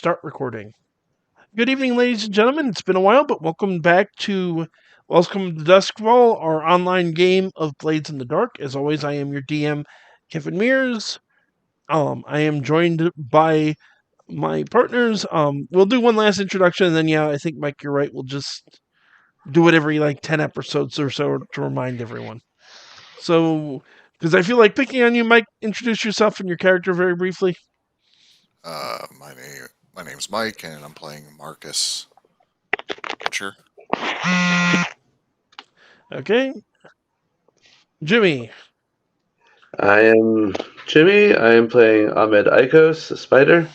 start recording. Good evening, ladies and gentlemen. It's been a while, but welcome to Duskvol, our online game of Blades in the Dark. As always, I am your DM, Kevin Mears. I am joined by my partners. We'll do one last introduction, and then, I think, Mike, you're right. We'll just do it every, 10 episodes or so to remind everyone. So, because I feel like picking on you, Mike, introduce yourself and your character very briefly. My name's Mike, and I'm playing Marcus Butcher. Okay. Jimmy I am Jimmy. I am playing Ahmed Ikos, the spider.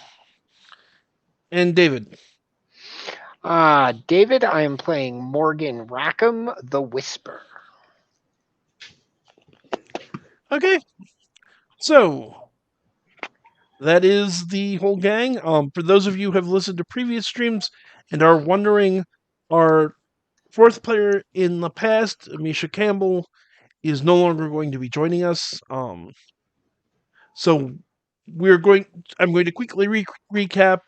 and David. David, I am playing Morgan Rackham, the Whisper. Okay. So, that is the whole gang. For those of you who have listened to previous streams and are wondering, our fourth player in the past, Misha Campbell, is no longer going to be joining us. So I'm going to quickly recap.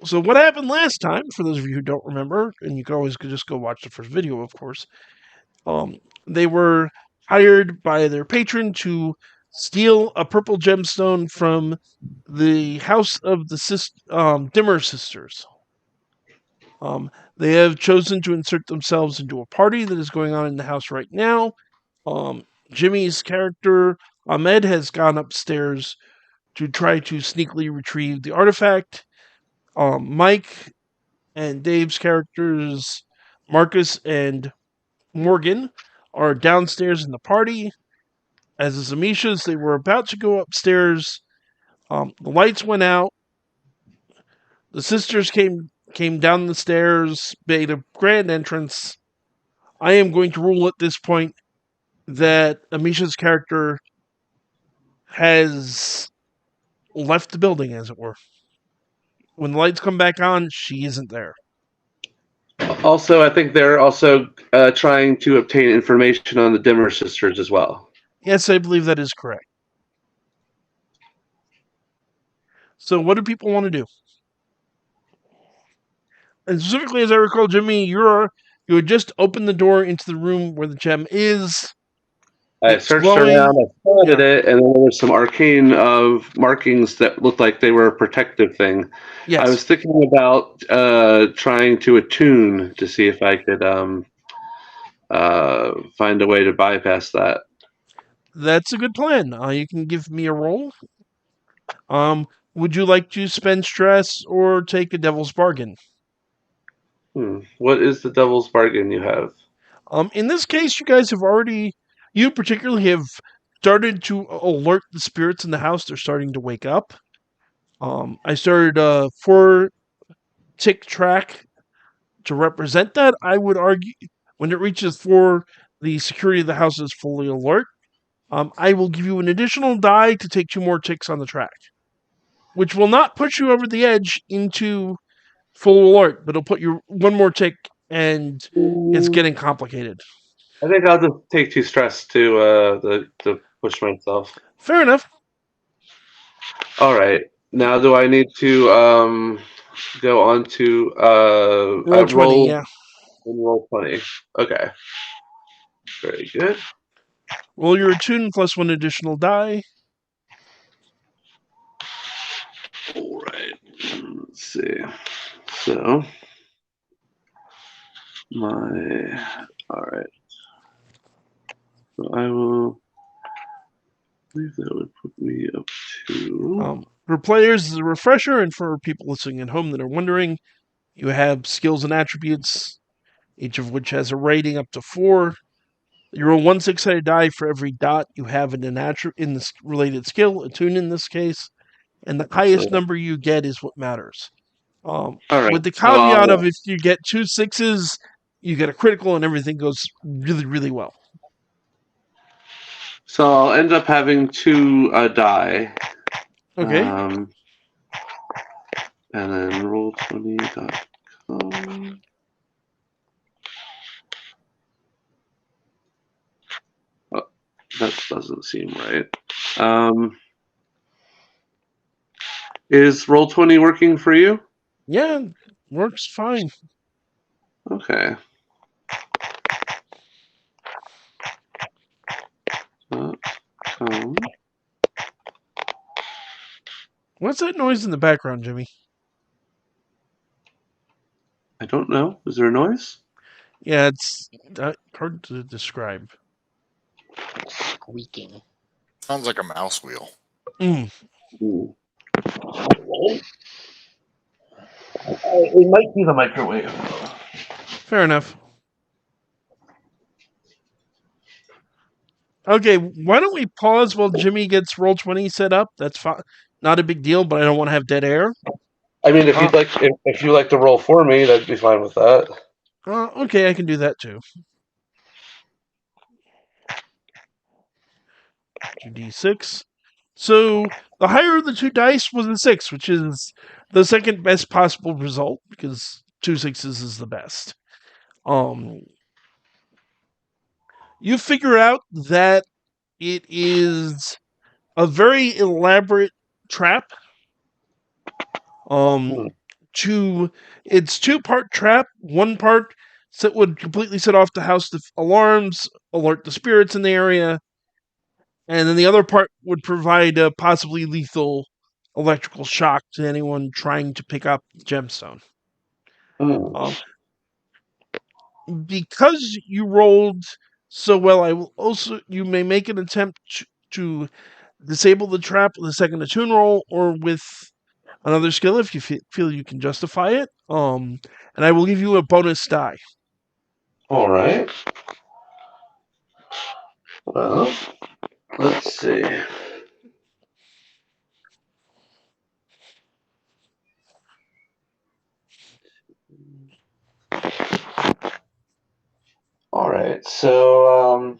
So what happened last time, for those of you who don't remember, and you can always just go watch the first video, of course. They were hired by their patron to steal a purple gemstone from the house of the Dimmer sisters. They have chosen to insert themselves into a party that is going on in the house right now. Jimmy's character, Ahmed, has gone upstairs to try to sneakily retrieve the artifact. Mike and Dave's characters, Marcus and Morgan, are downstairs in the party. As is Amisha's, they were about to go upstairs. The lights went out. The sisters came down the stairs, made a grand entrance. I am going to rule at this point that Amisha's character has left the building, as it were. When the lights come back on, she isn't there. Also, I think they're also trying to obtain information on the Dimmer sisters as well. Yes, I believe that is correct. So, what do people want to do? And specifically, as I recall, Jimmy, you had just opened the door into the room where the gem is. I It's searched glowing. around, I spotted it, and then there were some arcane markings that looked like they were a protective thing. Yes. I was thinking about trying to attune to see if I could find a way to bypass that. That's a good plan. You can give me a roll. Would you like to spend stress or take a devil's bargain? What is the devil's bargain you have? In this case, you particularly have started to alert the spirits in the house. They're starting to wake up. I started a 4-tick track to represent that. I would argue when it reaches 4, the security of the house is fully alert. I will give you an additional die to take 2 more ticks on the track, which will not push you over the edge into full alert, but it'll put you 1 more tick, and it's getting complicated. I think I'll just take 2 stress to push myself. Fair enough. All right. Now, do I need to go on to roll 20? Yeah. Roll 20. Okay. Very good. Roll your attune plus 1 additional die. All right. Let's see. So, all right. So I will believe that would put me up to. For players, as a refresher, and for people listening at home that are wondering, you have skills and attributes, each of which has a rating up to 4. You roll 1 6-sided die for every dot you have in this related skill, attune in this case, and the highest number you get is what matters. With the caveat of if you get 2 6s, you get a critical and everything goes really, really well. So I'll end up having 2 die. Okay. And then roll20.com. Oh, that doesn't seem right. Is Roll20 working for you? Yeah, works fine. Okay. What's that noise in the background, Jimmy? I don't know. Is there a noise? Yeah, it's hard to describe. Squeaking. Sounds like a mouse wheel. Mm. Ooh. It might be the microwave. Fair enough. Okay, why don't we pause while Jimmy gets Roll20 set up? That's fine. Not a big deal, but I don't want to have dead air. I mean, if you'd like, if you like to roll for me, that'd be fine with that. Okay, I can do that too. 2d6. So the higher of the two dice was a 6, which is the second best possible result because 2 6s is the best. You figure out that it is a very elaborate trap. It's 2-part trap. One part would completely set off the house alarms, alert the spirits in the area, and then the other part would provide a possibly lethal electrical shock to anyone trying to pick up the gemstone. Um, because you rolled so well, you may make an attempt to disable the trap with a second attune roll or with another skill if you feel you can justify it. And I will give you a bonus die. All right. Well, let's see. All right. So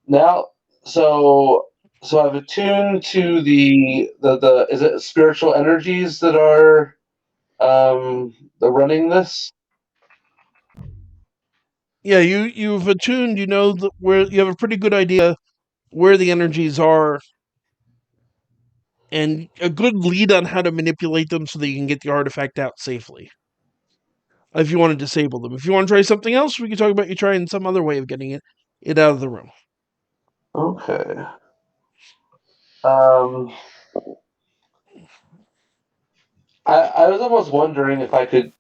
now, so I've attuned to the is it spiritual energies that are the running this? Yeah, you've attuned. You know where you have a pretty good idea where the energies are, and a good lead on how to manipulate them so that you can get the artifact out safely. If you want to disable them, if you want to try something else, we can talk about you trying some other way of getting it out of the room. Okay. I was almost wondering if I could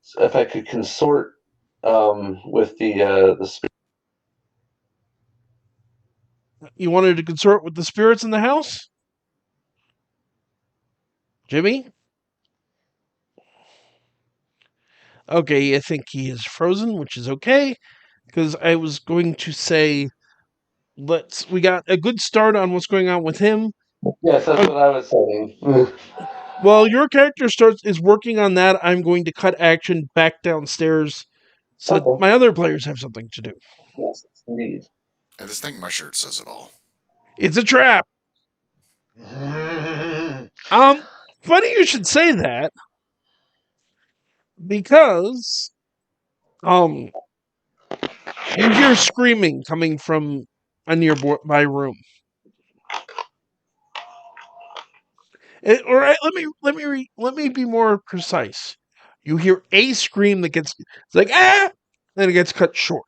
consort with the spirit. You wanted to consort with the spirits in the house, Jimmy? Okay, I think he is frozen, which is okay, because I was going to say we got a good start on what's going on with him. Yes, that's what I was saying. While your character is working on that, I'm going to cut action back downstairs so that Okay. my other players have something to do. Yes, indeed. I just think my shirt says it all. It's a trap. Funny you should say that because you hear screaming coming from a nearby room. All right, let me be more precise. You hear a scream that it's like ah, then it gets cut short.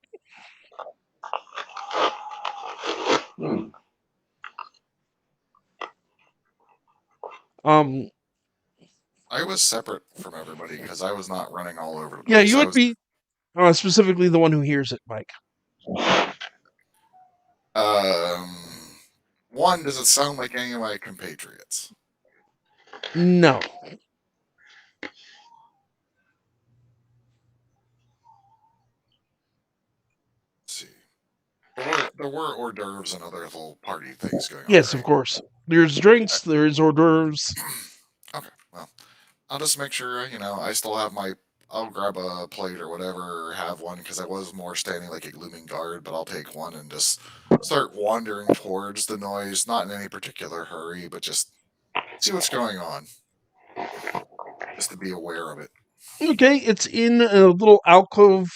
Hmm. I was separate from everybody because I was not running all over the Yeah, place. you I would was be specifically the one who hears it, Mike. um one, does it sound like any of my compatriots? No. Let's see. There were hors d'oeuvres and other little party things going on, Yes, of right? course. There's drinks, there's hors d'oeuvres. Okay, well, I'll just make sure, I still have I'll grab a plate or whatever, or have one, because I was more standing like a glooming guard, but I'll take one and just start wandering towards the noise, not in any particular hurry, but just see what's going on, just to be aware of it. Okay, it's in a little alcove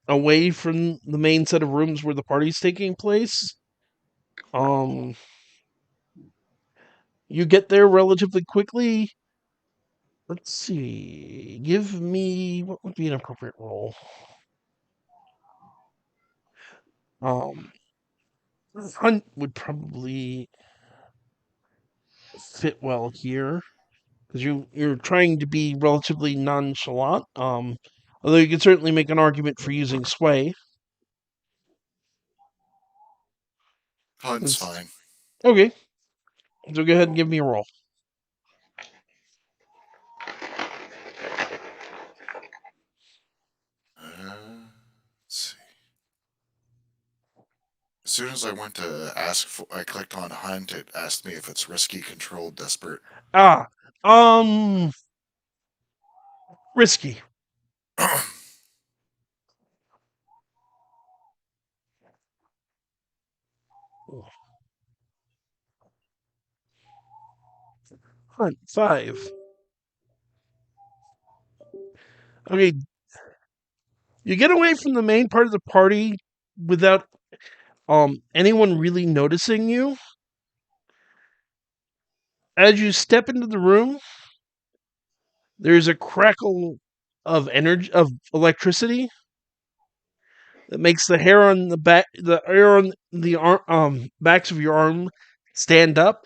away from the main set of rooms where the party's taking place. You get there relatively quickly. Let's see. Give me what would be an appropriate roll. Um, Hunt would probably fit well here because you're trying to be relatively nonchalant. Although you can certainly make an argument for using sway. Hunt's It's, fine. okay, so go ahead and give me a roll. Let's see. As soon as I went to ask for, I clicked on Hunt. It asked me if it's risky, controlled, desperate. Ah, um, risky. Hunt 5. Okay, you get away from the main part of the party without anyone really noticing you. As you step into the room, there's a crackle of energy of electricity that makes the hair on the hair on the backs of your arm stand up.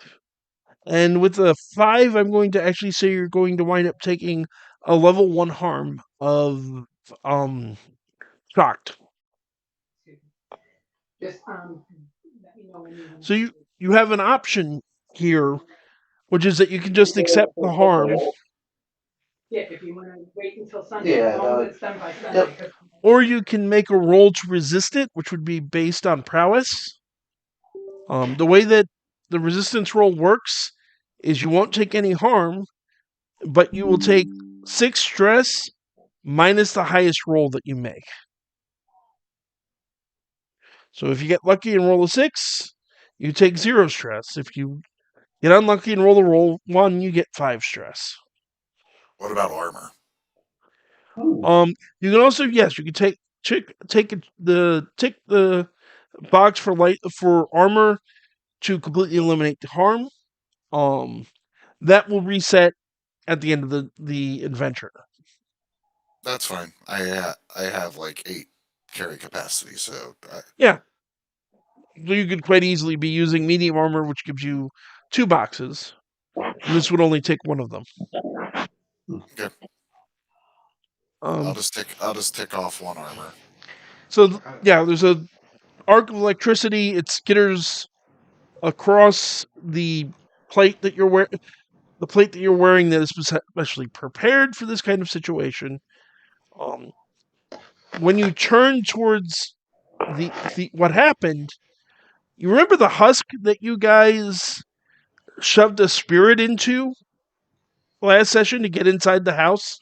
And with a 5, I'm going to actually say you're going to wind up taking a level 1 harm of um shocked. So you have an option here, which is that you can just accept the harm, Yeah, no, it's done by Sunday. Yep. or you can make a roll to resist it, which would be based on prowess. The way that the resistance roll works is you won't take any harm, but you will take 6 stress minus the highest roll that you make. So if you get lucky and roll a 6, you take 0 stress. If you get unlucky and roll 1, you get 5 stress. What about armor? You can also, yes, you can take the box for armor to completely eliminate the harm. That will reset at the end of the adventure. That's fine. I have like 8 carry capacity, so Yeah, so you could quite easily be using medium armor, which gives you 2 boxes. And this would only take one of them. okay. Um, I'll just tick off 1 armor. so yeah, there's a arc of electricity. It skitters across the plate that you're wearing. The plate that you're wearing that is especially prepared for this kind of situation. Um, when you turn towards the what happened, you remember the husk that you guys shoved a spirit into last session to get inside the house?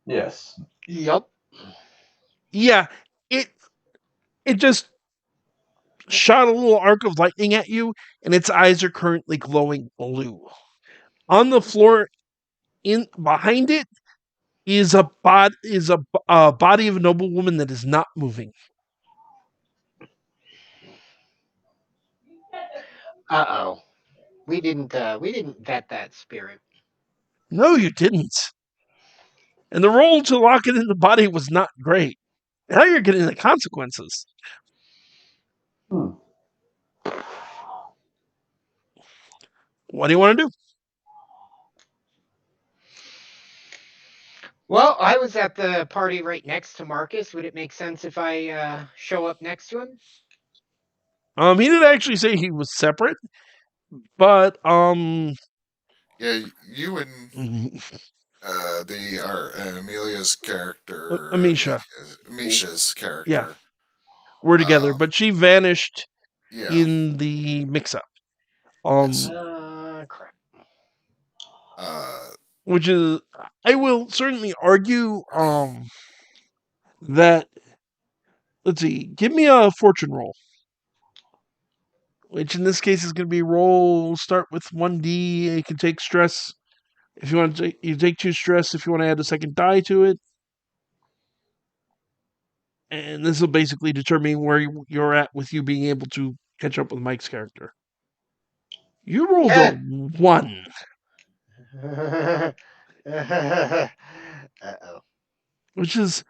Yes. Yup. Yeah, it it just shot a little arc of lightning at you, and its eyes are currently glowing blue. On the floor, in behind it, is a body of a noblewoman that is not moving. Uh-oh. We didn't vet that spirit. No, you didn't. And the roll to lock it in the body was not great. Now you're getting the consequences. Hmm. What do you want to do? Well, I was at the party right next to Marcus. Would it make sense if I show up next to him? He didn't actually say he was separate, but Yeah, you and Amelia's character, Amisha, Misha's yeah, character. we're together, Um, but she vanished yeah. in the mix-up. Yes. Crap. Uh, Which is, I will certainly argue, that, let's see, give me a fortune roll, which in this case is going to be roll, start with 1d, you can take stress, if you want to you take 2 stress if you want to add a second die to it, and this will basically determine where you're at with you being able to catch up with Mike's character. You rolled a 1, Uh-oh. which is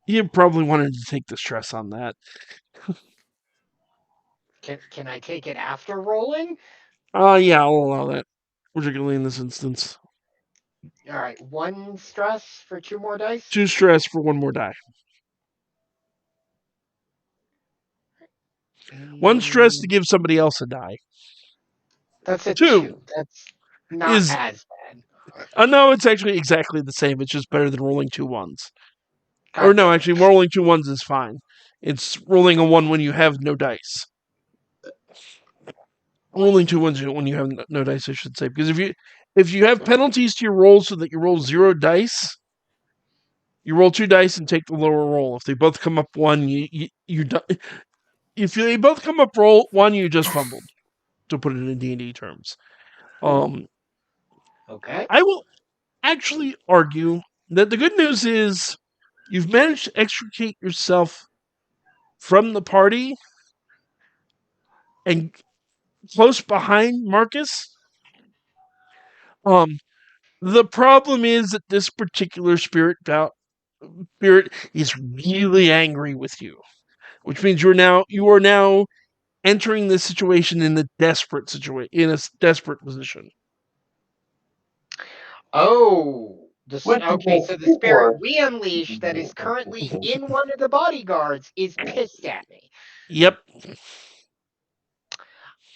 you probably wanted to take the stress on that. Can I take it after rolling? Yeah, I'll allow that, particularly in this instance. All right, 1 stress for 2 more dice. 2 stress for 1 more die. 1 stress to And give somebody else a die. that's a 2 2. That's not is as bad. no, it's actually exactly the same. It's just better than rolling 2 ones. Or God no, damn it. actually, rolling 2 ones is fine. It's rolling a 1 when you have no dice. Rolling 2 ones when you have no dice, I should say, because if you have penalties to your rolls so that you roll 0 dice, you roll 2 dice and take the lower roll. If they both come up 1, if they both come up roll 1, you just fumbled. To put it in D&D terms, Okay. I will actually argue that the good news is you've managed to extricate yourself from the party and close behind Marcus. The problem is that this particular spirit is really angry with you, which means you are now entering this situation in a desperate position. Oh, Which is okay. So the spirit for? we unleash that is currently in one of the bodyguards is pissed at me. Yep.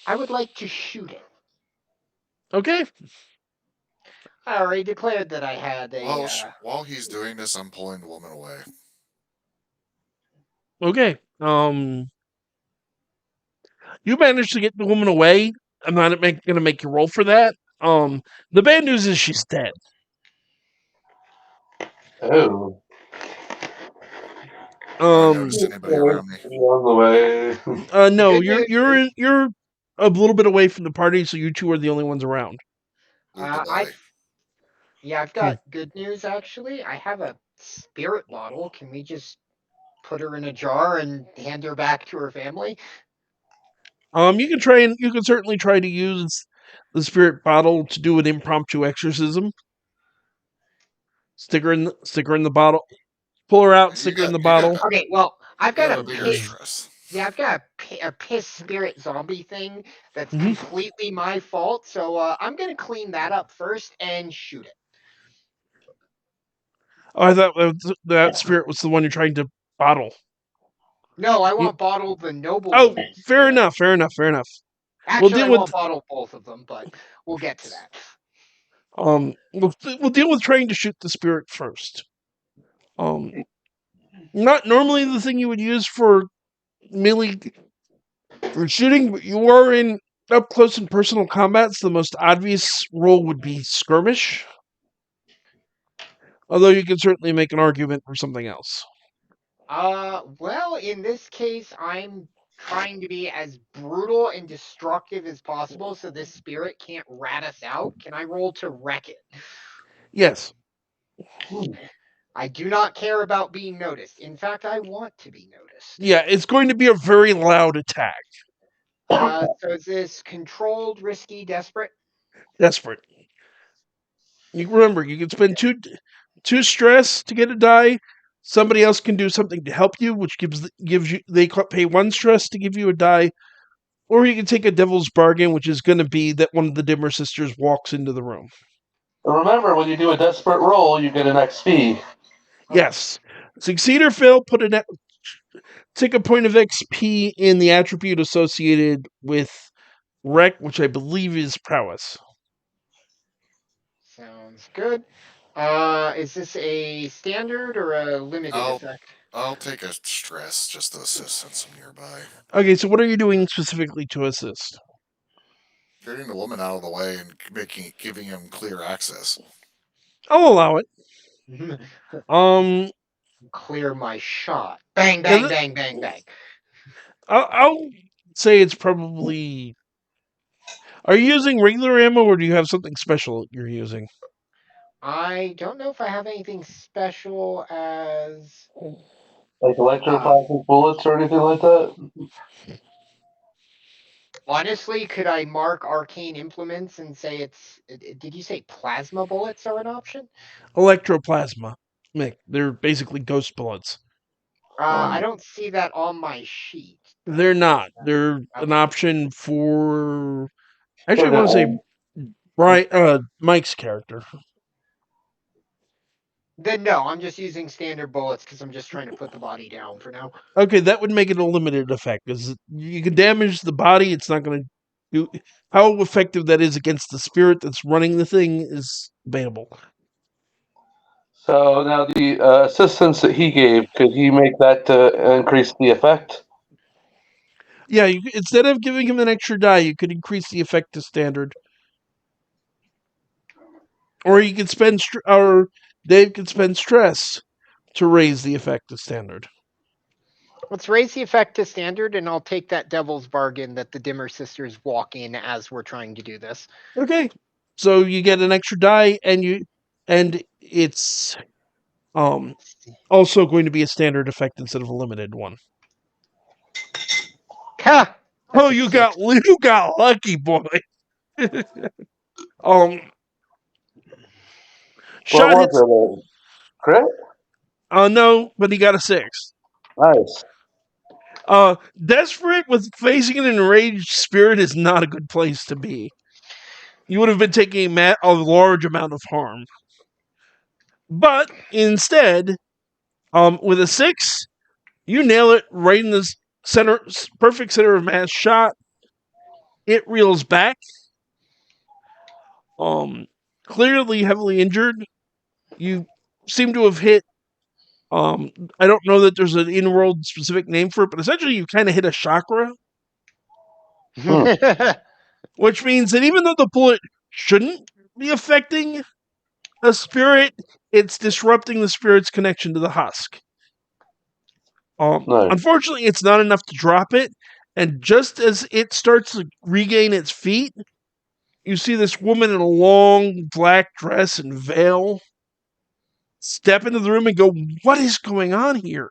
I would like to shoot it. Okay. I already declared that I had a. While he's doing this, I'm pulling the woman away. Okay. You managed to get the woman away. I'm not going to make you roll for that. The bad news is she's dead. Oh. Have I Um, noticed anybody around me? On the way. no, Good news is, you're a little bit away from the party, so you two are the only ones around. Lead the I way. yeah, I've Hmm. got good news actually. I have a spirit bottle. Can we just put her in a jar and hand her back to her family? You can certainly try to use the spirit bottle to do an impromptu exorcism. Stick her in the bottle. Pull her out, stick her in the bottle. Okay, well, I've you got got a a bigger pit. stress. Yeah, I've got a piss spirit zombie thing that's Mm-hmm. completely my fault. So I'm gonna clean that up first and shoot it. Oh, I thought that spirit was the one you're trying to bottle. No, I You, want bottle the oh, noblewoman fair spirit. enough. Fair enough. Fair enough. We'll Actually, I deal with want bottle both of them, but we'll get to that. we'll deal with trying to shoot the spirit first. Um, Not normally the thing you would use for melee for shooting, but you are in up close and personal combat, so the most obvious role would be skirmish. Although you can certainly make an argument for something else. Well, in this case, I'm trying to be as brutal and destructive as possible so this spirit can't rat us out. Can I roll to wreck it? Yes. I do not care about being noticed. In fact, I want to be noticed. Yeah, it's going to be a very loud attack. So is this controlled, risky, desperate? Desperate. You remember, you can spend two stress to get a die. Somebody else can do something to help you, which gives you they pay 1 stress to give you a die. Or you can take a devil's bargain, which is going to be that one of the Dimmer sisters walks into the room. Remember, when you do a desperate roll, you get an XP. Yes. Succeed or fail, take a point of XP in the attribute associated with wreck, which I believe is prowess. Sounds good. Is this a standard or a limited I'll effect? I'll take a stress just to assist since I'm nearby. Okay, so what are you doing specifically to assist? Getting the woman out of the way and giving him clear access. I'll allow it. Um, Clear my shot. Bang, yeah, bang, bang, bang, bang. I'll say it's probably. Are you using regular ammo or do you have something special you're using? I don't know if I have anything special as. Like Uh, electroplasmic bullets or anything like that? Honestly, could I mark arcane implements and say it's? Did you say plasma bullets are an option? Electroplasma. Mick, they're basically ghost bullets. I don't see that on my sheet. They're not. They're an Okay. option for. Actually, I For want to say the Mike's character. Then no, I'm just using standard bullets because I'm just trying to put the body down for now. Okay, that would make it a limited effect because you can damage the body. It's not going to do. How effective that is against the spirit that's running the thing is debatable. So now the assistance that he gave, could he make that to increase the effect? Yeah, instead of giving him an extra die, you could increase the effect to standard, or you could spend or Dave could spend stress to raise the effect to standard. Let's raise the effect to standard, and I'll take that devil's bargain that the Dimmer sisters walk in as we're trying to do this. Okay, so you get an extra die, and it's also going to be a standard effect instead of a limited one. Ha! That's Oh, a you 6. got lucky, boy. um, What shot was hits. it? A crit? No, but he got a 6. Nice. Desperate with facing an enraged spirit is not a good place to be. You would have been taking a large amount of harm. But instead, with a 6, you nail it right in the center, perfect center of mass shot. It reels back. Clearly heavily injured. You seem to have hit. I don't know that there's an in-world specific name for it, but essentially you kind of hit a chakra, which means that even though the bullet shouldn't be affecting a spirit, it's disrupting the spirit's connection to the husk. Nice. Unfortunately, it's not enough to drop it, and just as it starts to regain its feet, you see this woman in a long black dress and veil step into the room and go, "What is going on here?"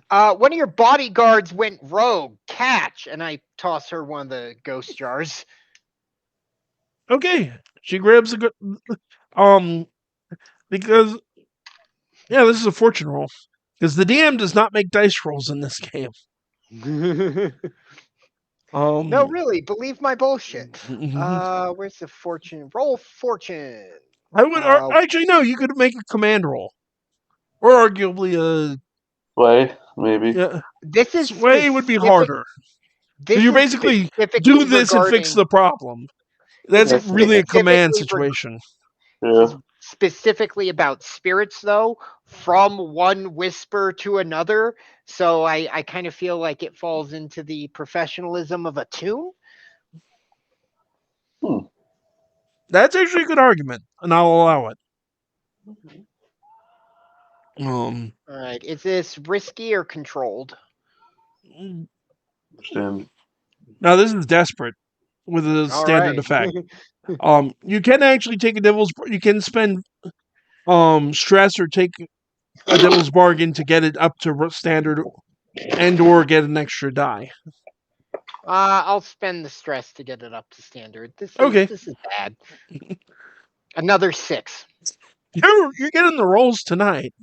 One of your bodyguards went rogue. Catch! And I toss her one of the ghost jars. Okay, she grabs a good, because this is a fortune roll because the DM does not make dice rolls in this game. No, really, believe my bullshit. I Where's the fortune? Roll fortune. would actually no. You could make a command roll, or arguably a Way, maybe. This is sway would be specific. harder. This You is basically specifically do this and fix regarding. the problem. That's This is really a command specifically situation. This Yeah. is specifically about spirits, though, from one whisper to another. So I kind of feel like it falls into the professionalism of a tune. That's actually a good argument, and I'll allow it. All right. Is this risky or controlled? Understand. Now this is desperate with a All standard right. effect. You can actually take a devil's. You can spend stress or take a devil's bargain to get it up to standard, and/or get an extra die. I'll spend the stress to get it up to standard. Okay, This is bad. Another 6. you're getting the rolls tonight.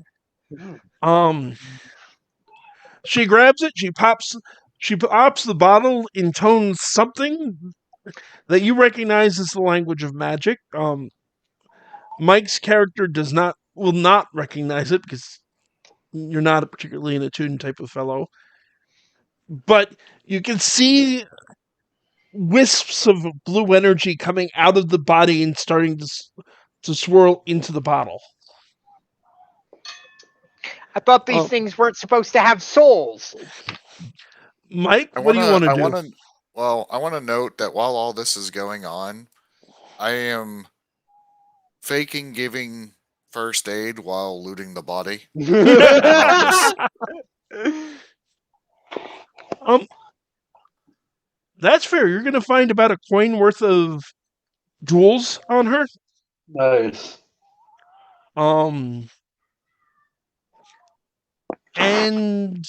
She grabs it. She pops the bottle, intones something that you recognize as the language of magic. Mike's character will not recognize it because you're not a particularly an attuned type of fellow. But you can see wisps of blue energy coming out of the body and starting to swirl into the bottle. I thought these things weren't supposed to have souls. Mike, what do you want to do? I want to note that while all this is going on, I am faking giving first aid while looting the body. That's fair. You're going to find about a coin worth of jewels on her. Nice. And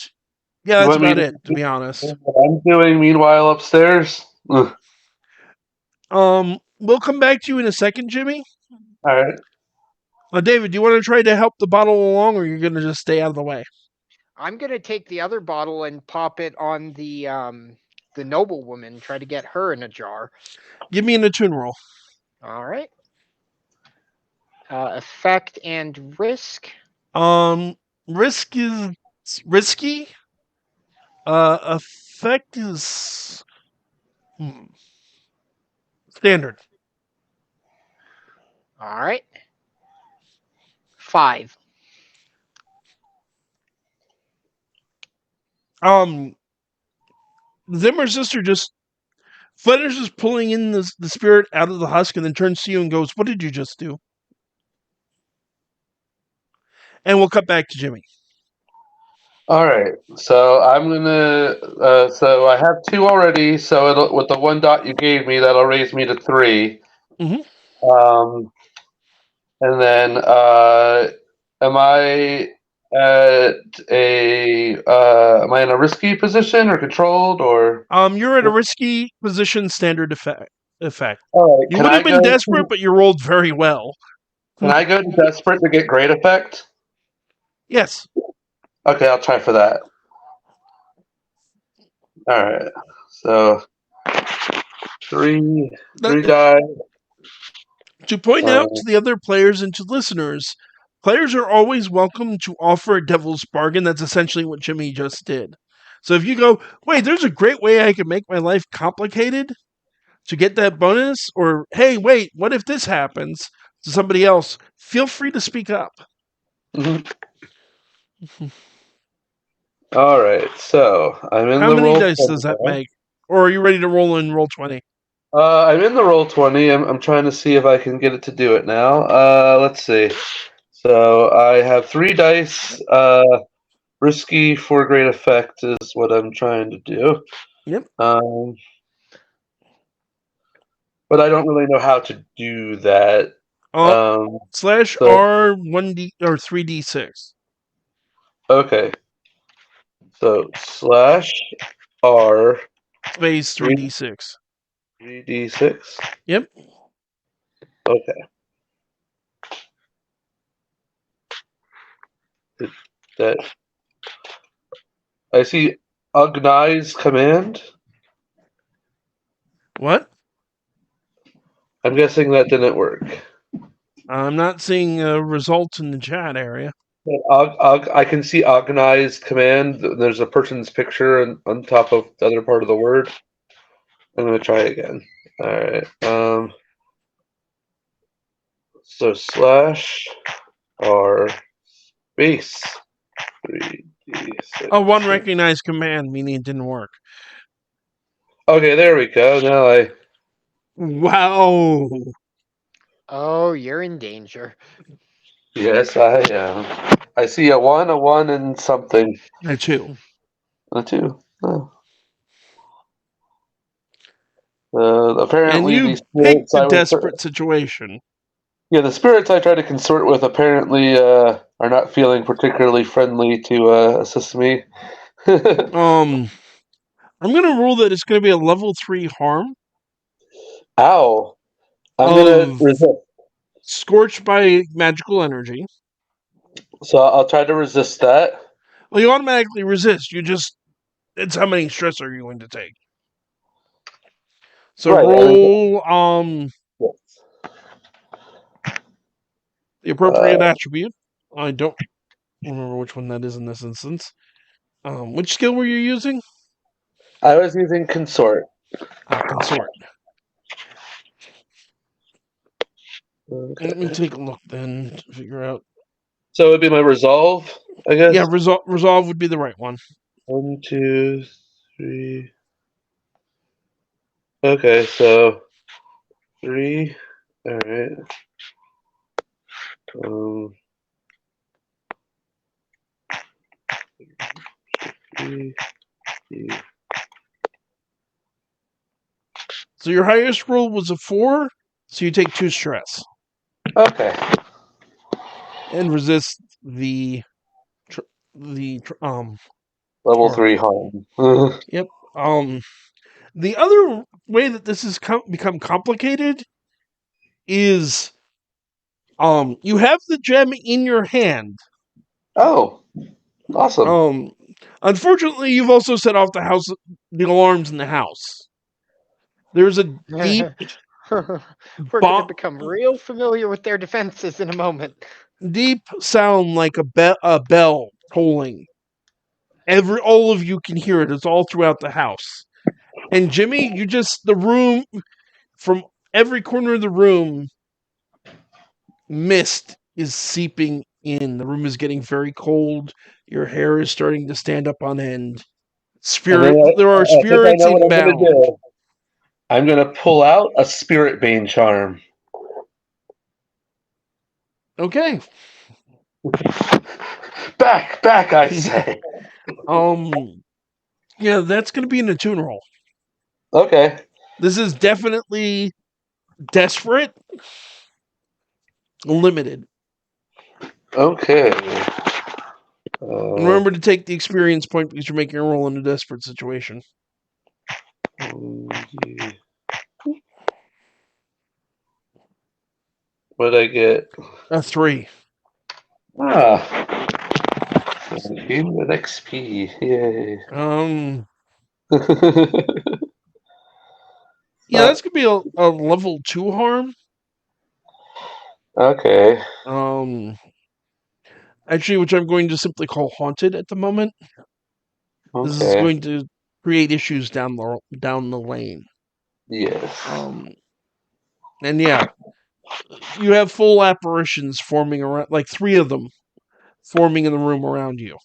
Yeah, You that's want me about to it, to do be honest. what I'm doing meanwhile upstairs? Ugh. We'll come back to you in a second, Jimmy. All right. David, do you want to try to help the bottle along, or you're going to just stay out of the way? I'm gonna take the other bottle and pop it on the noblewoman. Try to get her in a jar. Give me an attune roll. All right. Effect and risk. Um, risk is risky. Effect is standard. All right. 5. Um, Zimmer's sister just finishes pulling in the spirit out of the husk and then turns to you and goes, "What did you just do?" And we'll cut back to Jimmy. All right. So I'm gonna. So I have 2 already. So it'll, with the 1 dot you gave me, that'll raise me to 3. Mhm. And then, am I at a? Am I in a risky position or controlled or? You're at a risky position, standard effect. All right. You would have been desperate, but you rolled very well. Can I go to desperate to get great effect? Yes. Okay, I'll try for that. All right. So three That- die. to point Uh, out to the other players and to listeners, players are always welcome to offer a devil's bargain. That's essentially what Jimmy just did. So if you go, wait, there's a great way I can make my life complicated to get that bonus, or hey, wait, what if this happens to somebody else? Feel free to speak up. mhm. All right. So I'm in How the many roll dice 20 does that now. make? Or are you ready to roll in roll 20? I'm in the roll 20. I'm trying to see if I can get it to do it now. Let's see. So I have 3 dice. Risky for great effect is what I'm trying to do. Yep. Um, but I don't really know how to do that. Slash So R 1D or 3D6. okay. So slash R Space 3D6. 3D6. Yep. Okay. That I see Agni's command. What? I'm guessing that didn't work. I'm not seeing a result in the chat area. I can see Agni's command. There's a person's picture on top of the other part of the word. I'm gonna try again. All right. So slash R space 3D6. Oh, one recognized command, meaning it didn't work. Okay, there we go. Now I. Wow. Oh, you're in danger. Yes, I am. I see a one, and something. A 2. A 2. Oh. And Apparently, the you picked spirits a I was. desperate situation. Yeah, the spirits I try to consort with apparently are not feeling particularly friendly to assist me. Um, I'm going to rule that it's going to be a level 3 harm Ow. I'm gonna of resist. scorched by magical energy. So I'll try to resist that. Well, you automatically resist. It's how many stress are you going to take? So Right. roll Yes. the appropriate attribute. I don't remember which one that is in this instance. Which skill were you using? I was using consort. Consort. Okay. Let me take a look then to figure out. So it would be my resolve, I Yeah, guess. resolve would be the right one. 1, 2, 3. Okay, so 3. All right. Um, 3. So your highest roll was a 4, so you take 2 stress Okay. and resist the Level Or 3 harm. yep. The other way that this has become complicated is you have the gem in your hand. Oh, awesome. Unfortunately, you've also set off the alarms in the house. There's a deep, We're going to bo- become real familiar with their defenses in a moment. deep sound like a bell tolling. All of you can hear it. It's all throughout the house. And Jimmy, the room from every corner of the room, mist is seeping in. The room is getting very cold. Your hair is starting to stand up on end. And then There are I think I spirits know what I'm going to inbound. do. I'm going to pull out a Spirit Bane charm. Okay. Back, I say. Yeah, that's going to be an attune roll. Okay. This is definitely desperate, limited. Okay. And remember to take the experience point because you're making a roll in a desperate situation. What did I get? A 3. Ah. 17 with XP. Yay. Yeah, that's gonna be a level 2 harm. Okay. Actually, which I'm going to simply call haunted at the moment. This is Okay. going to create issues down the lane. Yes. And yeah, you have full apparitions forming around, like 3 of them forming in the room around you.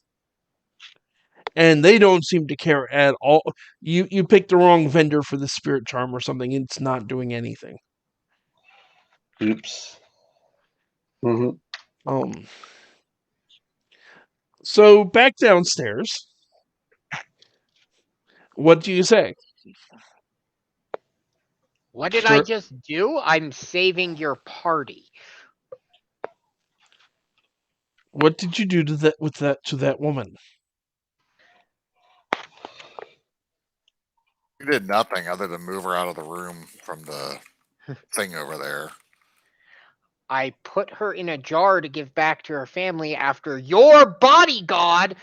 And they don't seem to care at all. You picked the wrong vendor for the spirit charm or something. It's not doing anything. Oops. Mm-hmm. So back downstairs. What do you say? What did I just do? I'm saving your party. What did you do to that woman? You did nothing other than move her out of the room from the thing over there. I put her in a jar to give back to her family after your bodyguard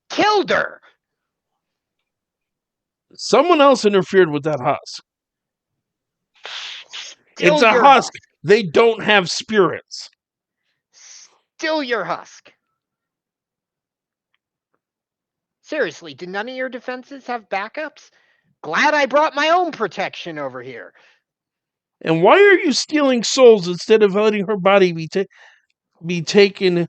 killed her. Someone else interfered with that husk. Still It's a your husk. They don't have spirits. Still your husk. Seriously, do none of your defenses have backups? Glad I brought my own protection over here. And why are you stealing souls instead of letting her body be taken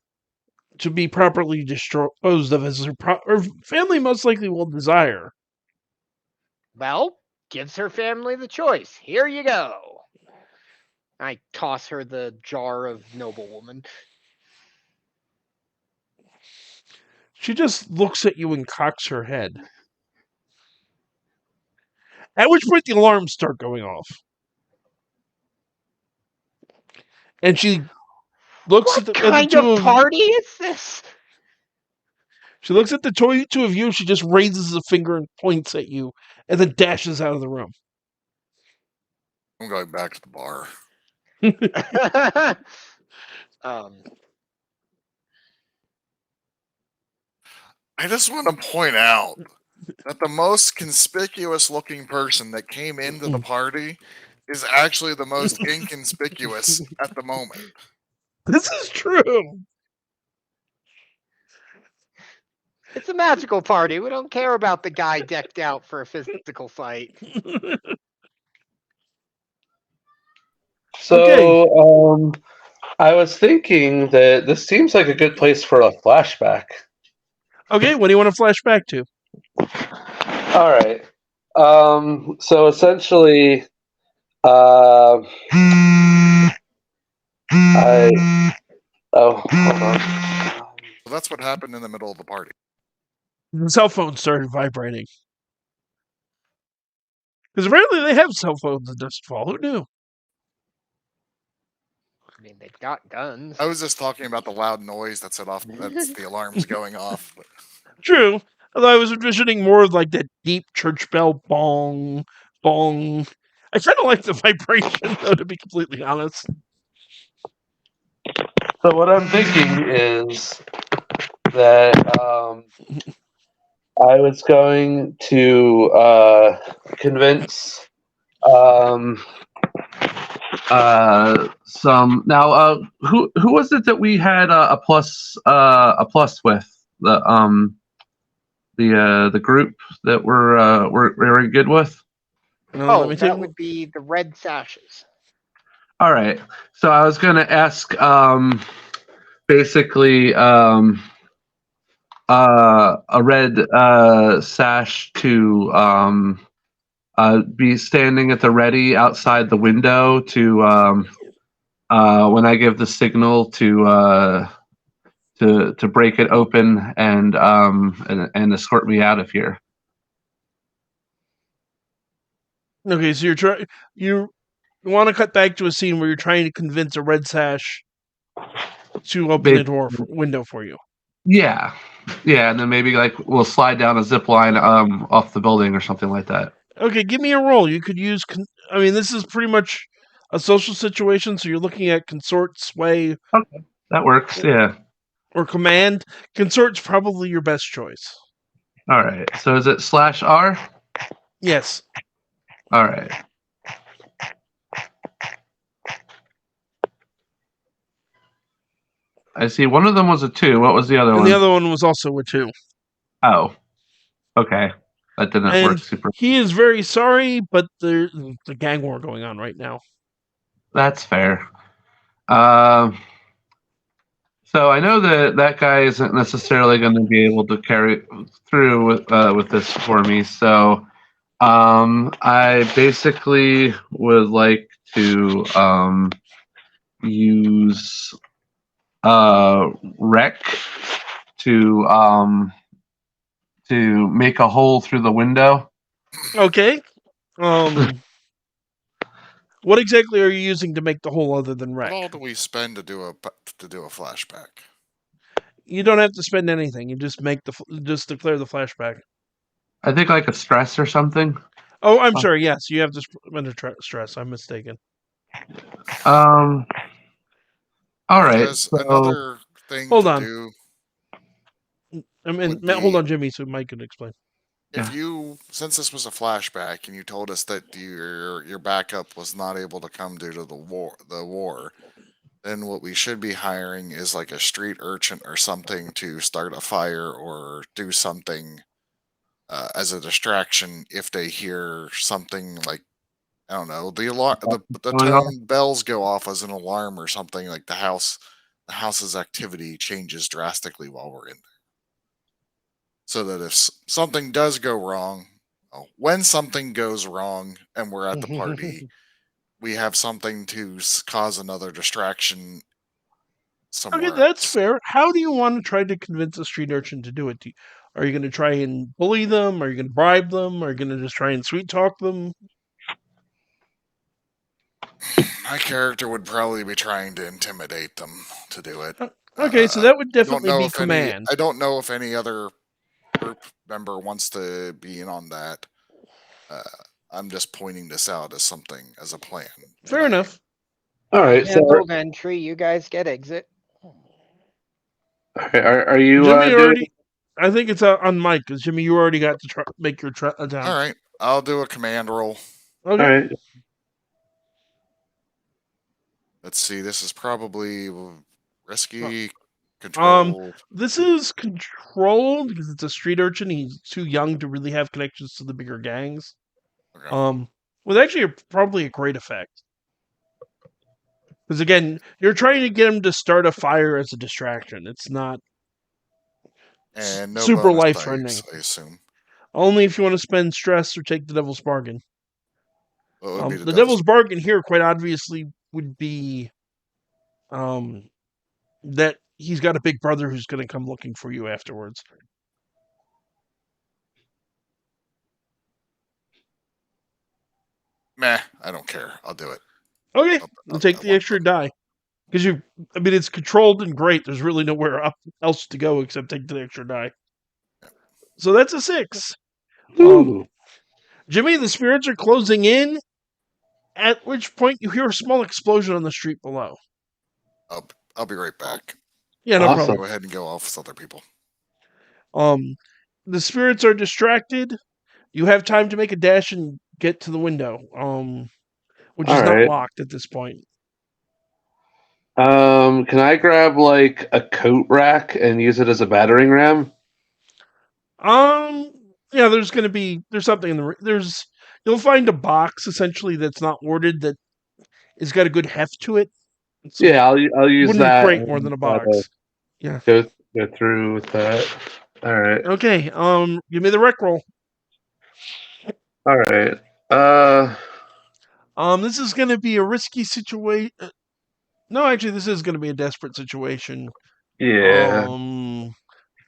to be properly disposed of as her family most likely will desire? Well, gives her family the choice. Here you go. I toss her the jar of noblewoman. She just looks at you and cocks her head. At which point the alarms start going off. And she looks What at the kind two of of you. party is this? She looks at the two of you. She just raises a finger and points at you, and then dashes out of the room. I'm going back to the bar. I just want to point out that the most conspicuous looking person that came into the party is actually the most inconspicuous at the moment. This is true. It's a magical party. We don't care about the guy decked out for a physical fight. Okay. So, I was thinking that this seems like a good place for a flashback. Okay, what do you want to flash back to? All right. So essentially, uh, hold on. So that's what happened in the middle of the party. The cell phone started vibrating. Because apparently they have cell phones in Duskvol. Who knew? I mean, they've got guns. I was just talking about the loud noise that set off. That's the alarms going off. But True. Although I was envisioning more of like that deep church bell bong, bong. I kind of like the vibration, though, to be completely honest. So what I'm thinking is that I was going to convince um, some. Now, who was it that we had a plus with the group that we're good with? Let Oh, me that take. would be the red sashes. All right. So I was going to ask basically a red sash to be standing at the ready outside the window to when I give the signal to break it open and escort me out of here. Okay, so you want to cut back to a scene where you're trying to convince a red sash to open the window for you. Yeah, and then maybe like we'll slide down a zip line off the building or something like that. Okay, give me a roll. You could use. I mean, this is pretty much a social situation, so you're looking at consort, sway. Okay, that works. Yeah. Or command. Consort's probably your best choice. All right. So is it /R? Yes. All right. I see. One of them was a 2. What was the other one? And the other one was also a 2. Oh. Okay. That didn't work super. He is very sorry, but there's the gang war going on right now. That's fair. So I know that guy isn't necessarily going to be able to carry through with this for me. So I basically would like to use wreck to make a hole through the window. Okay. What exactly are you using to make the hole other than wreck? what all do we spend to do a flashback? You don't have to spend anything. You just just declare the flashback. I think like a stress or something. Oh, I'm sorry. Yes, you have to under stress. I'm mistaken. All right. Because another thing hold to on. do. I mean, hold on, Jimmy, so Mike can explain. If you, since this was a flashback, and you told us that your backup was not able to come due to the war, then what we should be hiring is like a street urchin or something to start a fire or do something as a distraction if they hear something like, I don't know, the alarm, the tone bells go off as an alarm or something, like the house's activity changes drastically while we're in there. So that if something does go wrong, when something goes wrong and we're at the party, we have something to cause another distraction somewhere Okay, that's else. fair. How do you want to try to convince a street urchin to do it? Are you going to try and bully them? Are you going to bribe them? Are you going to just try and sweet talk them? My character would probably be trying to intimidate them to do it. Okay, so that would definitely be I command. don't know if any other group member wants to be in on that. I'm just pointing this out as something, as a plan. Fair enough. All right. Handled entry. You guys get exit. Are you Jimmy doing? already? I think it's on Mike because Jimmy, you already got to make your attempt. All right, I'll do a command roll. Okay. All right. Let's see. This is probably risky. Controlled. This is controlled because it's a street urchin. He's too young to really have connections to the bigger gangs. Okay. With actually probably a great effect. Because again, you're trying to get him to start a fire as a distraction. It's not and no super bonus life dice, threatening. I assume. Only if you want to spend stress or take the devil's bargain. What would be The devil's bargain here, quite obviously, would be that he's got a big brother who's going to come looking for you afterwards. Meh, I don't care. I'll do it. Okay, I'll take the extra die. Because it's controlled and great. There's really nowhere else to go except take the extra die. So that's a 6. Ooh. Jimmy, the spirits are closing in, at which point you hear a small explosion on the street below. I'll be right back. Yeah, no Awesome. problem. Go ahead and go off with other people. The spirits are distracted. You have time to make a dash and get to the window, which is not locked at this point. Can I grab like a coat rack and use it as a battering ram? Yeah, there's something in you'll find a box essentially that's not worded that has got a good heft to it. Yeah, I'll use wooden that crate more and than a try to box. Yeah. go through with that. All right. Okay. Give me the rec roll. All right. This is going to be a risky situation. No, actually, this is going to be a desperate situation. Yeah.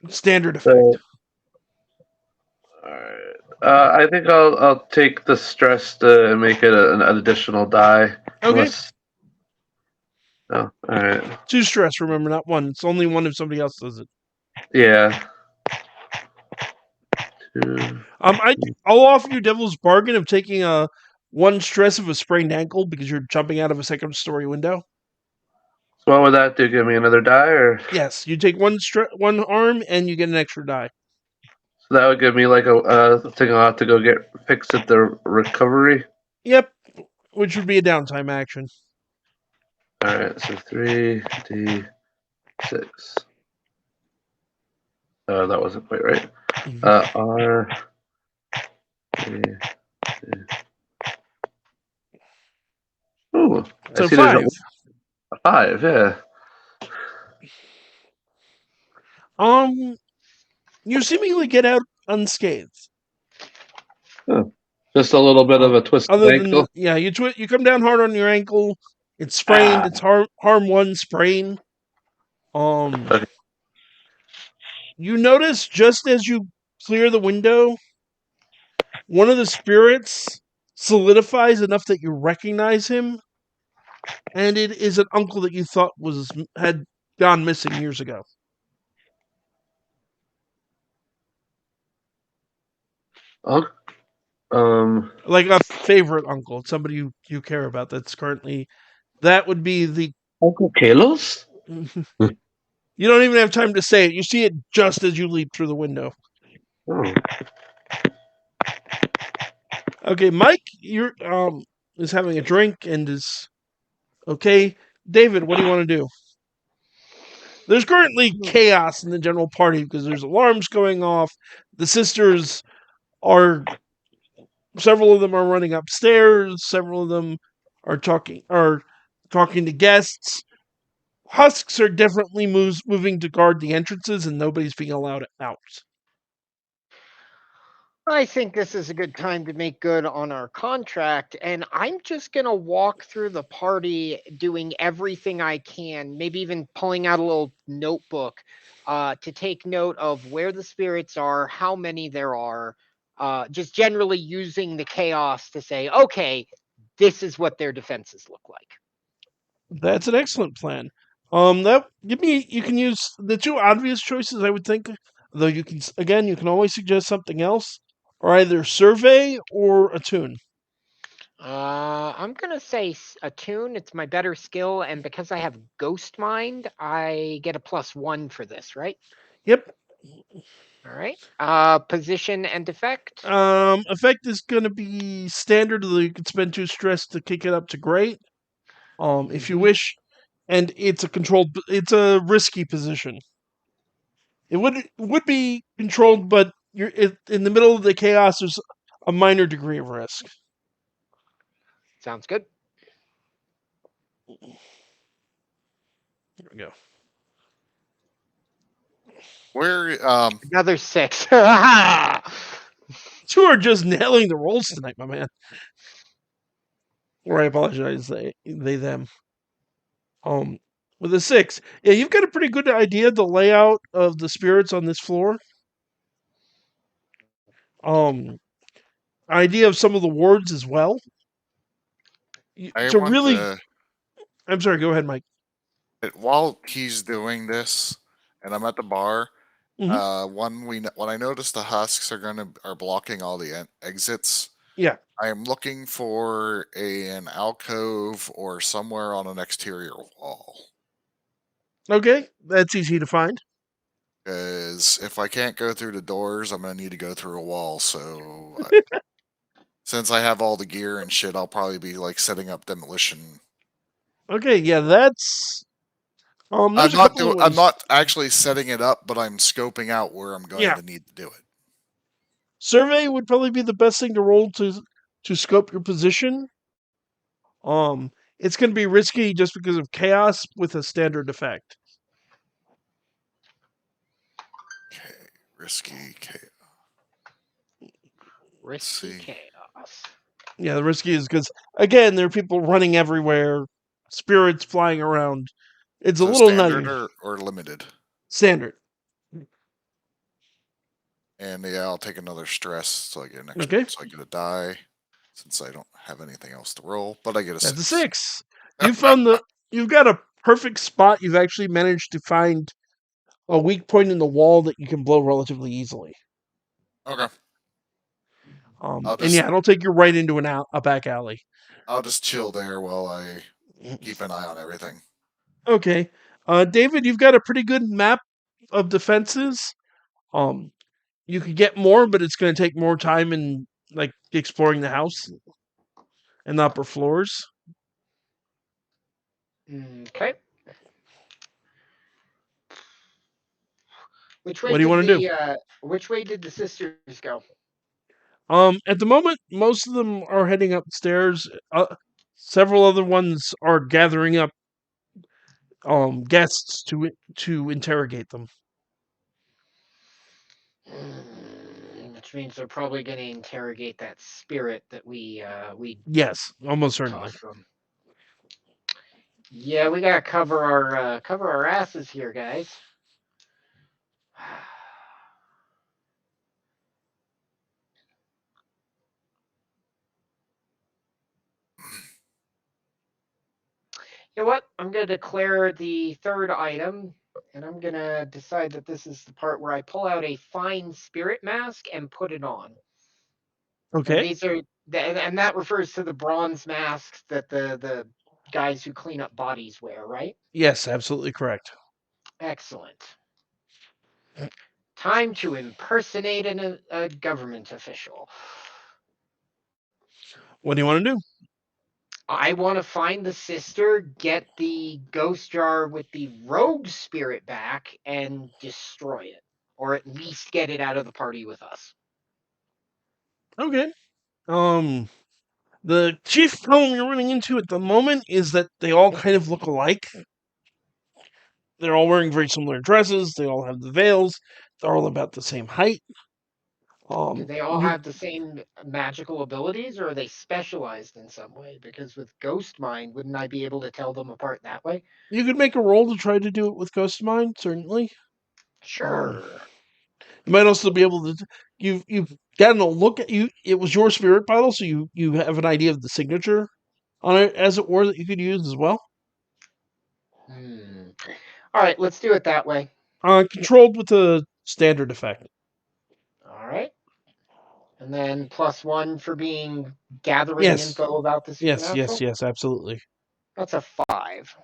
Standard effect. So, all right. I think I'll take the stress to make it an additional die. Okay. Oh, all right. 2 stress. Remember, not 1. It's only 1 if somebody else does it. Yeah. 2. I'll offer you Devil's Bargain of taking a 1 stress of a sprained ankle because you're jumping out of a second-story window. So what would that do? Give me another die, or yes, you take 1 arm and you get an extra die. So that would give me like a thing I'll have to go get fixed at the recovery. Yep, which would be a downtime action. All right, so 3d6. That wasn't quite right. R. Ooh, so I see 5. There's a 5, yeah. You seemingly get out unscathed. Just a little bit of a twist Other ankle. than you come down hard on your ankle. It's sprained. It's harm 1 sprain. Okay. You notice just as you clear the window, one of the spirits solidifies enough that you recognize him, and it is an uncle that you thought had gone missing years ago. Like a favorite uncle, somebody you care about that's currently. That would be the Uncle Kalos? You don't even have time to say it. You see it just as you leap through the window. Oh. Okay, Mike, is having a drink and is okay. David, what do you want to do? There's currently chaos in the general party because there's alarms going off. The sisters several of them are running upstairs. Several of them are talking to guests. Husks are definitely moving to guard the entrances, and nobody's being allowed out. I think this is a good time to make good on our contract, and I'm just going to walk through the party doing everything I can, maybe even pulling out a little notebook to take note of where the spirits are, how many there are, just generally using the chaos to say, okay, this is what their defenses look like. That's an excellent plan. You can use the 2 obvious choices, I would think, though you can always suggest something else, or either survey or attune. I'm going to say attune. It's my better skill, and because I have ghost mind, I get a +1 for this, right? Yep. All right. Position and effect. Effect is going to be standard, though you can spend 2 stress to kick it up to great. If you wish, and it's a risky position. It would be controlled, but you're in the middle of the chaos. There's a minor degree of risk. Sounds good. Here we go. Where Another 6. 2 are just nailing the rolls tonight, my man. Or I apologize, they them. With a 6, yeah, you've got a pretty good idea of the layout of the spirits on this floor. Idea of some of the wards as well. I want I'm sorry. Go ahead, Mike. While he's doing this, and I'm at the bar, when I notice the husks are blocking all the exits, Yeah. I am looking for an alcove or somewhere on an exterior wall. Okay, that's easy to find. Because if I can't go through the doors, I'm gonna need to go through a wall. Since I have all the gear and shit, I'll probably be like setting up demolition. Okay, yeah, that's there's a couple of I'm ways. not actually setting it up, but I'm scoping out where I'm going Yeah, to need to do it. survey would probably be the best thing to roll to scope your position. It's going to be risky just because of chaos with a standard effect. Okay, risky. Okay, Risky see. chaos. Yeah, the risky is because again there are people running everywhere, spirits flying around. It's a So little standard nutty. or limited, Standard. and yeah, I'll take another stress so I get an extra. Okay, So I get a die since I don't have anything else to roll, but I get a that's a 6. 6. You found the. You've got a perfect spot. You've actually managed to find a weak point in the wall that you can blow relatively easily. Okay, I'll And just yeah, it'll take you right into a back alley. I'll just chill there while I keep an eye on everything. Okay, David, you've got a pretty good map of defenses. Um, you could get more, but it's going to take more time in like exploring the house and the upper floors. Okay. What do you want to do? Which way did the sisters go? At the moment, most of them are heading upstairs. Several other ones are gathering up guests to interrogate them. Which means they're probably going to interrogate that spirit that we Yes, almost certainly. tossed them. Yeah, we gotta cover our asses here, guys. You know what? I'm gonna declare the third item, and I'm gonna decide that this is the part where I pull out a fine spirit mask and put it on. And Okay. these are and that refers to the bronze masks that the guys who clean up bodies wear, right? Yes, absolutely correct. Excellent. Time to impersonate a government official. What do you want to do? I want to find the sister, get the ghost jar with the rogue spirit back, and destroy it. Or at least get it out of the party with us. Okay. The chief problem you're running into at the moment is that they all kind of look alike. They're all wearing very similar dresses. They all have the veils. They're all about the same height. Do they all You have the same magical abilities, or are they specialized in some way? Because with Ghost Mind, wouldn't I be able to tell them apart that way? you could make a roll to try to do it with Ghost Mind, certainly. Um, Sure. you might also be able to. You've gotten a look at you. It was your spirit bottle, so you have an idea of the signature on it, as it were, that you could use as well. All right, let's do it that way. Controlled with a standard effect. All right. And then +1 for being gathering Yes, info about the yes, yes, supernatural. yes, absolutely. That's a 5.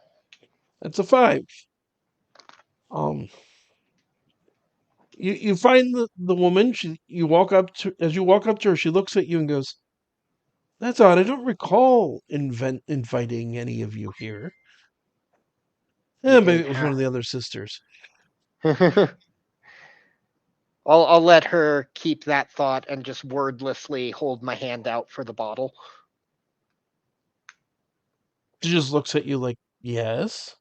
That's a 5. Um, you find the woman. You walk up to as you walk up to her. She looks at you and goes, "That's odd. I don't recall inviting any of you here. You Maybe can it was one of the other sisters." I'll let her keep that thought and just wordlessly hold my hand out for the bottle. She just looks at you like, "Yes."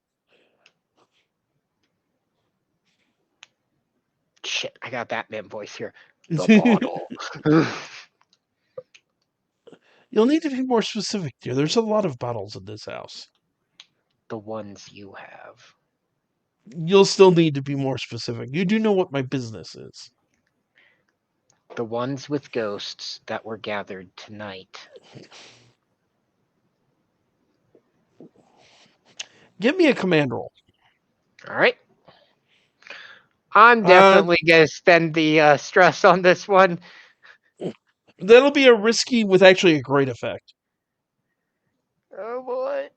Shit, I got Batman voice here. The bottle. You'll need to be more specific, dear. There's a lot of bottles in this house. The ones you have. You'll still need to be more specific. You do know what my business is. The ones with ghosts that were gathered tonight. Give me a command roll. All right. I'm definitely going to spend the stress on this one. That'll be a risky with actually a great effect. Oh, boy.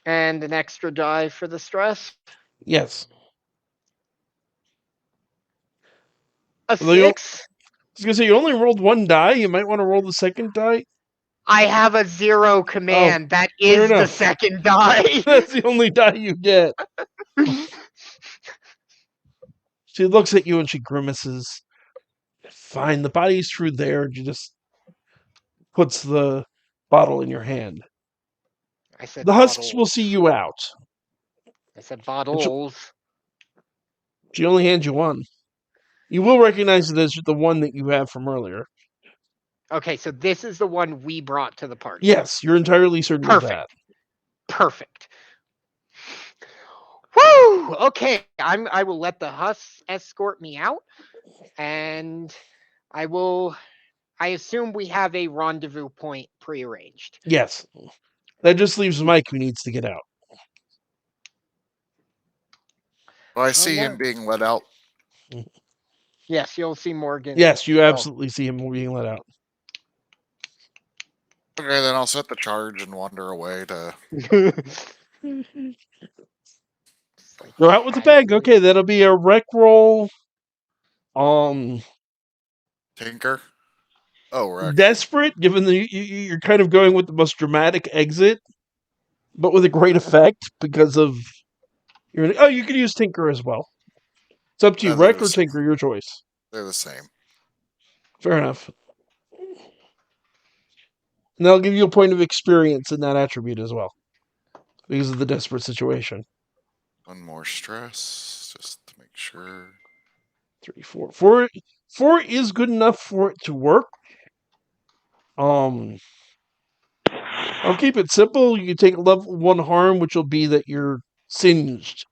And an extra die for the stress. Yes. A Although I 6. was going to say, you only rolled one die. You might want to roll the second die. I have a 0 command. That fair is the enough. second die. That's the only die you get. She looks at you and she grimaces. Fine, the body's through there. And she just puts the bottle in your hand. I said The husks will bottles. see you out. I said bottles. She only hands you one. You will recognize it as the one that you have from earlier. Okay, so this is the one we brought to the party. Yes, you're entirely certain of that. Perfect. Woo! Okay, I will let the husks escort me out, and I assume we have a rendezvous point prearranged. Yes. That just leaves Mike, who needs to get out. Well, I see him being let out. Yes, you'll see Morgan. Yes, you absolutely see him being let out. Okay, then I'll set the charge and wander away to. Go out with the bag. Okay, that'll be a rec roll. Tinker. Oh, wreck. Desperate, given you're kind of going with the most dramatic exit, but with a great effect because of your. Oh, you could use Tinker as well. It's up to you. No, they're Rec the or same. Tinker, your choice. They're the same. Fair enough. And that'll give you a point of experience in that attribute as well, because of the desperate situation. One more stress, just to make sure. 3, 4. 4 is good enough for it to work. I'll keep it simple. You can take level 1 harm, which will be that you're singed.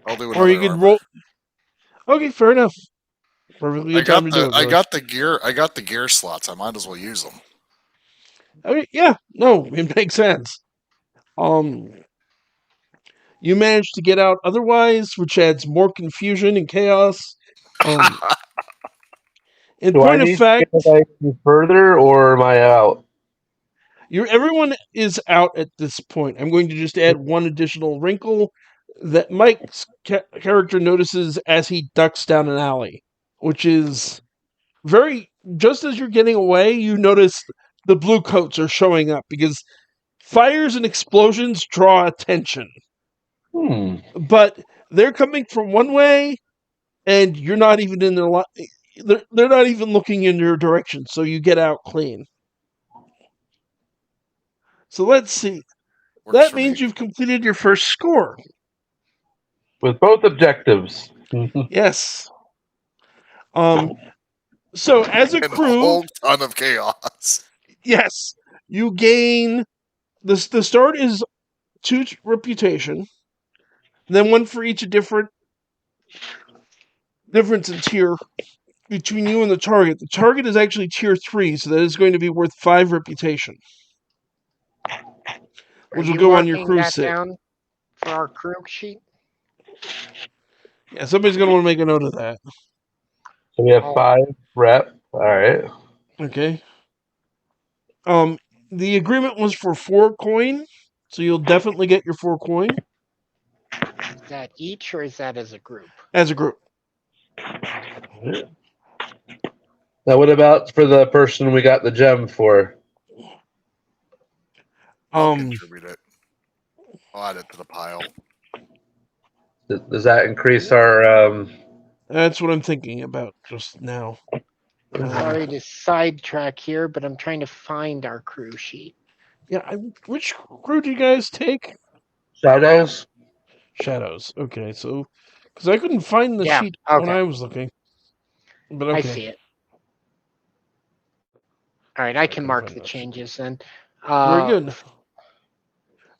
I'll do Or you another could armor. roll. Okay, fair enough. Perfectly good time to do it. I got the gear. I got the gear slots. I might as well use them. Okay, yeah, no, it makes sense. You managed to get out otherwise, which adds more confusion and chaos. In Do I point of need to fact, get like further, or am I out? everyone is out at this point. I'm going to just add one additional wrinkle that Mike's character notices as he ducks down an alley, which is very. Just as you're getting away, you notice the blue coats are showing up because fires and explosions draw attention. But they're coming from one way, and you're not even in their they're not even looking in your direction, so you get out clean. So let's see. Works That for means me. you've completed your first score. With both objectives. Yes. So as a And a crew, whole ton of chaos. yes, you gain the start is 2 reputation, then 1 for each difference in tier between you and the target. The target is actually tier 3, so that is going to be worth 5 reputation, which will go on your crew that sit. down for our crew sheet? Yeah, somebody's going to want to make a note of that. So we have 5 rep. All right. Okay. The agreement was for 4 coin, so you'll definitely get your 4 coin. Is that each, or is that as a group? As a group. Now, what about for the person we got the gem for? I'll contribute it. I'll add it to the pile. Does that increase our? That's what I'm thinking about just now. Sorry to sidetrack here, but I'm trying to find our crew sheet. Yeah, which crew do you guys take? Shadows. Shadows. Okay, so because I couldn't find the sheet when I was looking. But okay. I see it. All right, I can mark the changes then. Very good.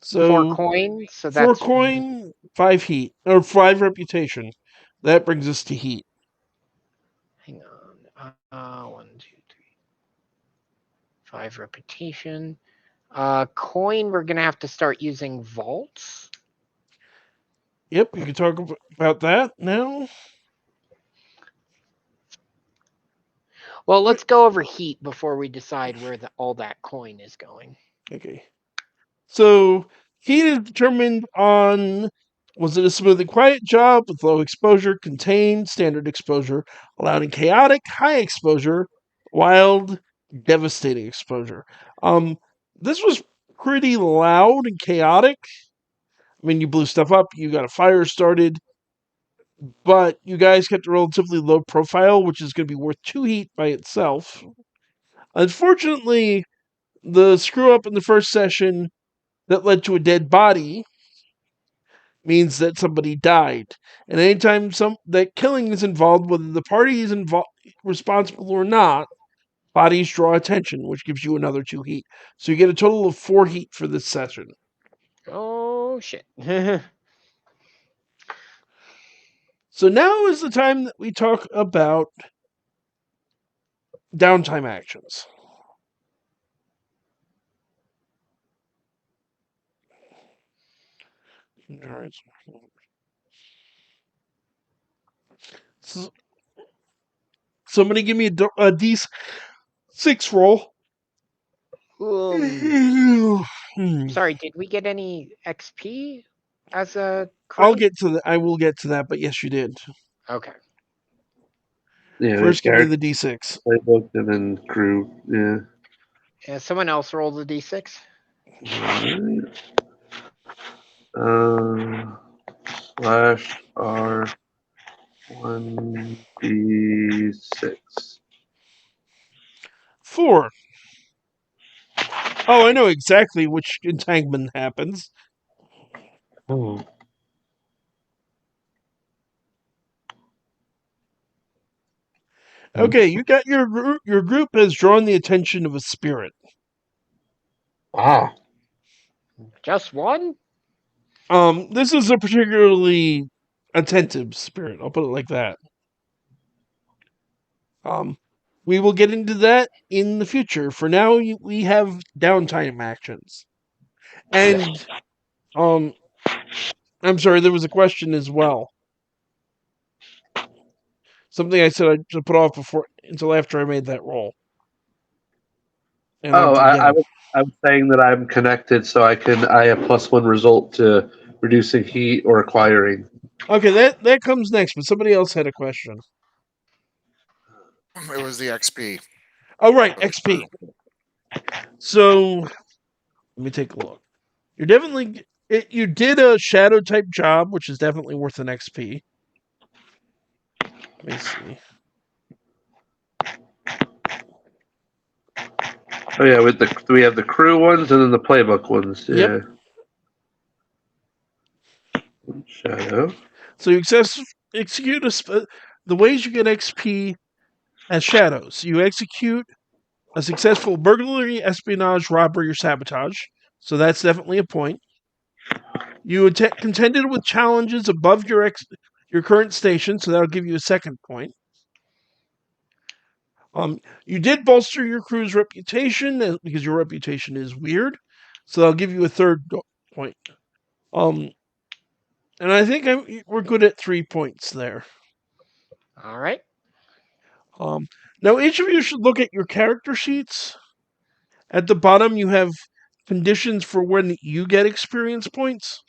So 4 coin. So 4 that's coin, 5 heat, or 5 reputation. That brings us to heat. Hang 1, 2, 3, 5 reputation. Coin, we're gonna have to start using vaults. Yep, you can talk about that now. Well, let's go over heat before we decide where all that coin is going. Okay. So heat is determined on, was it a smooth and quiet job with low exposure, contained, standard exposure, allowing chaotic, high exposure, wild, devastating exposure. This was pretty loud and chaotic. I mean, you blew stuff up, you got a fire started, but you guys kept a relatively low profile, which is going to be worth 2 heat by itself. Unfortunately, the screw up in the first session that led to a dead body means that somebody died. And anytime that killing is involved, whether the party is responsible or not, bodies draw attention, which gives you another 2 heat. So you get a total of 4 heat for this session. Oh shit. So now is the time that we talk about downtime actions. All right. So, somebody give me a D6 roll. Sorry, did we get any XP as a crew? I'll get to that. I will get to that, but yes, you did. Okay. Yeah, First, give me the D6. playbook and then crew. Yeah. Yeah, someone else roll the D6. Slash R 1d6. 4. Oh, I know exactly which entanglement happens. Oh. Okay, you got your group has drawn the attention of a spirit. Ah. Just one? This is a particularly attentive spirit. I'll put it like that. We will get into that in the future. For now, we have downtime actions, and I'm sorry, there was a question as well. Something I said I should put off until after I made that roll. And I was saying that I'm connected, so I have +1 result to reducing heat or acquiring. Okay, that comes next, but somebody else had a question. It was the XP. Oh, right, XP. So, let me take a look. You're definitely... You did a shadow type job, which is definitely worth an XP. Let me see. Oh yeah, we have the crew ones and then the playbook ones. Yeah. Yep. Shadow. So you execute the ways you get XP as shadows. You execute a successful burglary, espionage, robbery, or sabotage. So that's definitely a point. You contended with challenges above your current station, so that'll give you a second point. You did bolster your crew's reputation because your reputation is weird, so that'll give you a third point. And I think we're good at 3 points there. All right. Now each of you should look at your character sheets. At the bottom, you have conditions for when you get experience points.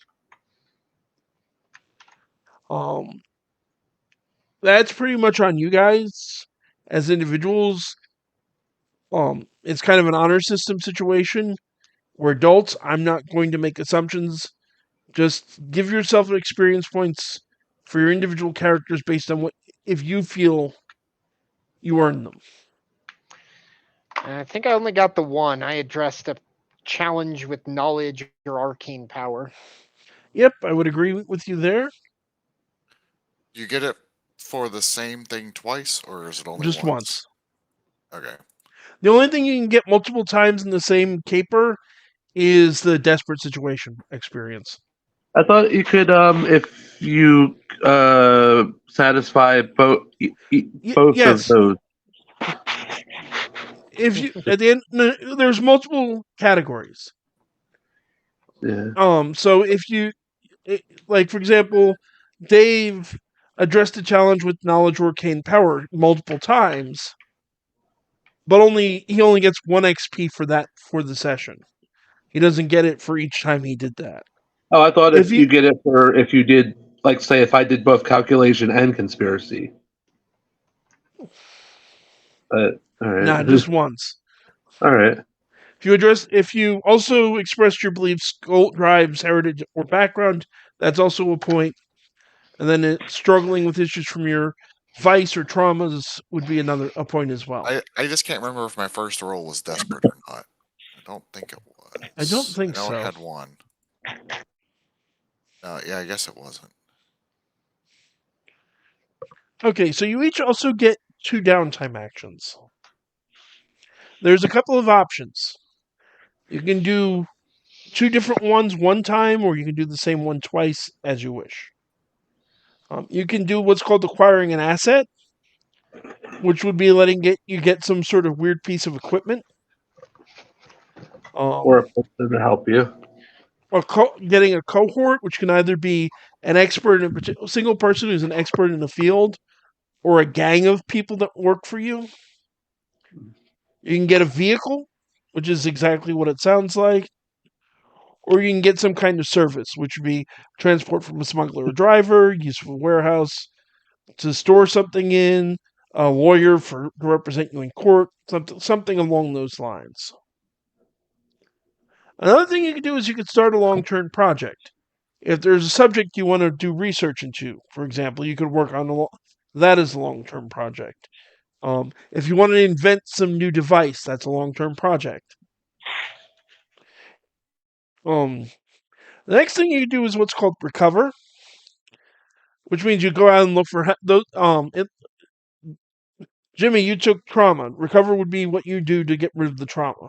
That's pretty much on you guys as individuals. It's kind of an honor system situation. We're adults. I'm not going to make assumptions. Just give yourself an experience points for your individual characters based on if you feel you earned them. I think I only got the one. I addressed a challenge with knowledge or arcane power. Yep, I would agree with you there. You get it for the same thing twice, or is it only just once? Okay. The only thing you can get multiple times in the same caper is the desperate situation experience. I thought you could, if you satisfy both Yes. of those. if you at the end, there's multiple categories. Yeah. So if you like, for example, Dave addressed a challenge with knowledge or arcane power multiple times, but he only gets 1 XP for that for the session. He doesn't get it for each time he did that. Oh, I thought If if you you get it for if you did, like, say, if I did both calculation and conspiracy. But all right, nah, just once. all right. If you also express your beliefs, goal drives, heritage, or background, that's also a point. And then struggling with issues from your vice or traumas would be a point as well. I just can't remember if my first roll was desperate or not. I don't think it I don't was. think I know it so. had one. Yeah, I guess it wasn't. Okay, so you each also get 2 downtime actions. There's a couple of options. You can do 2 different ones one time, or you can do the same one twice as you wish. You can do what's called acquiring an asset, which would be you get some sort of weird piece of equipment. Or a person to help you. Or getting a cohort, which can either be an expert in a single person who's an expert in the field, or a gang of people that work for you. You can get a vehicle, which is exactly what it sounds like, or you can get some kind of service, which would be transport from a smuggler or driver, use of a warehouse to store something in, a lawyer to represent you in court, something along those lines. Another thing you can do is you could start a long-term project. If there's a subject you want to do research into, for example, you could work on that as a long-term project. If you want to invent some new device, that's a long-term project. The next thing you do is what's called recover, which means you go out and look for those. Jimmy, you took trauma. Recover would be what you do to get rid of the trauma.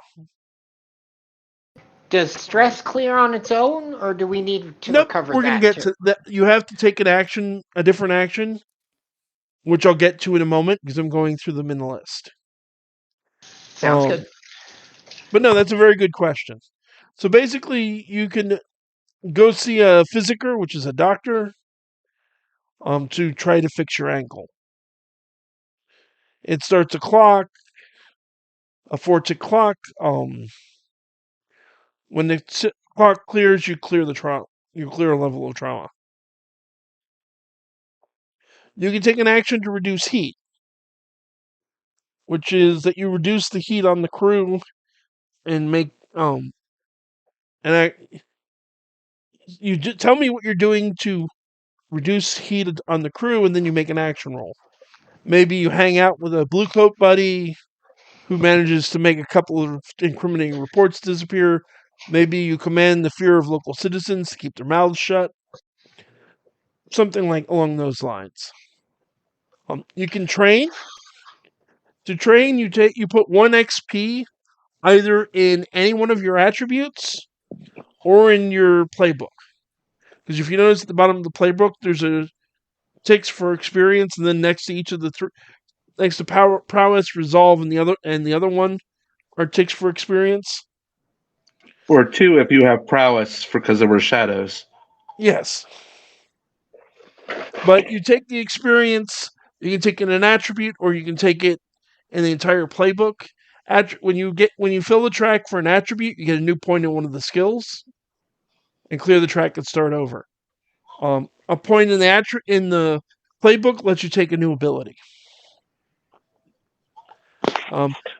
Does stress clear on its own, or do we need to Nope, recover we're gonna that get too? to that. You have to take a different action, which I'll get to in a moment because I'm going through them in the list. Sounds good. But no, that's a very good question. So basically, you can go see a physiker, which is a doctor, to try to fix your ankle. It starts a clock, a 4-tick clock. When the clock clears, you clear the trauma. You clear a level of trauma. You can take an action to reduce heat, which is that you reduce the heat on the crew and make and you tell me what you're doing to reduce heat on the crew, and then you make an action roll. Maybe you hang out with a blue coat buddy who manages to make a couple of incriminating reports disappear. Maybe you command the fear of local citizens to keep their mouths shut. Something like along those lines. You can train. To train, you put 1 XP either in any one of your attributes or in your playbook. Because if you notice at the bottom of the playbook, there's a ticks for experience, and then next to each of the next to power, prowess, resolve, and the other one are ticks for experience. Or 2 if you have prowess because there were shadows. Yes, but you take the experience. You can take it in an attribute, or you can take it in the entire playbook. When you fill the track for an attribute, you get a new point in one of the skills, and clear the track and start over. A point in the playbook lets you take a new ability.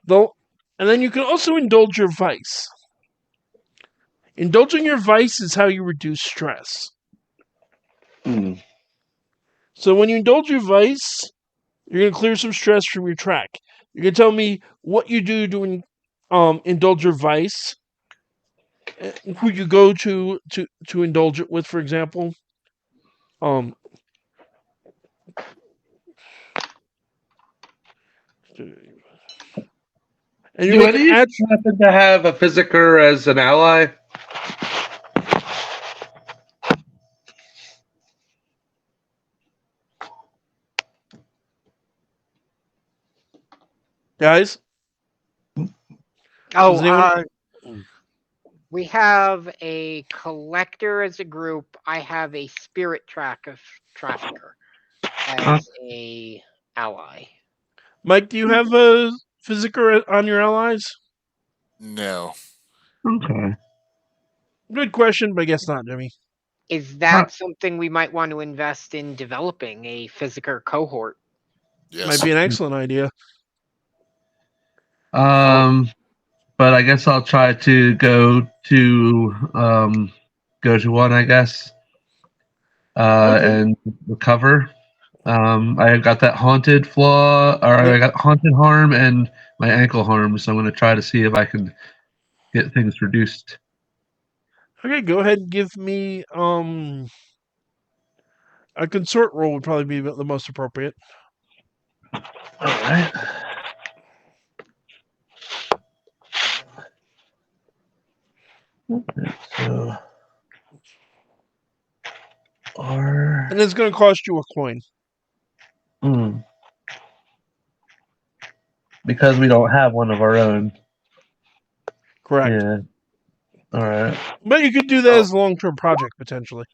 Though, and then you can also indulge your vice. Indulging your vice is how you reduce stress. Hmm. So when you indulge your vice, you're going to clear some stress from your track. You can tell me what you do to indulge your vice, who you go to indulge it with, for example. Um, and you Do make an any of you happen to have a physiker as an ally? guys. Does anyone? We have a collector as a group. I have a spirit trafficker as a ally. Mike, do you have a physicker on your allies? No. Okay. Good question, but I guess not, Jimmy. Is that something we might want to invest in developing a physicker cohort? Yes. Might be an excellent idea. But I guess I'll try to go to one, I guess, Okay. and recover. I got that haunted flaw, or I Yep. got haunted harm and my ankle harm, so I'm going to try to see if I can get things reduced. Okay, go ahead and give me a consort roll would probably be the most appropriate. All right. Okay, so R. And it's going to cost you a coin. Because we don't have one of our own. Correct. Yeah. All right. But you could do that Oh. as a long-term project potentially.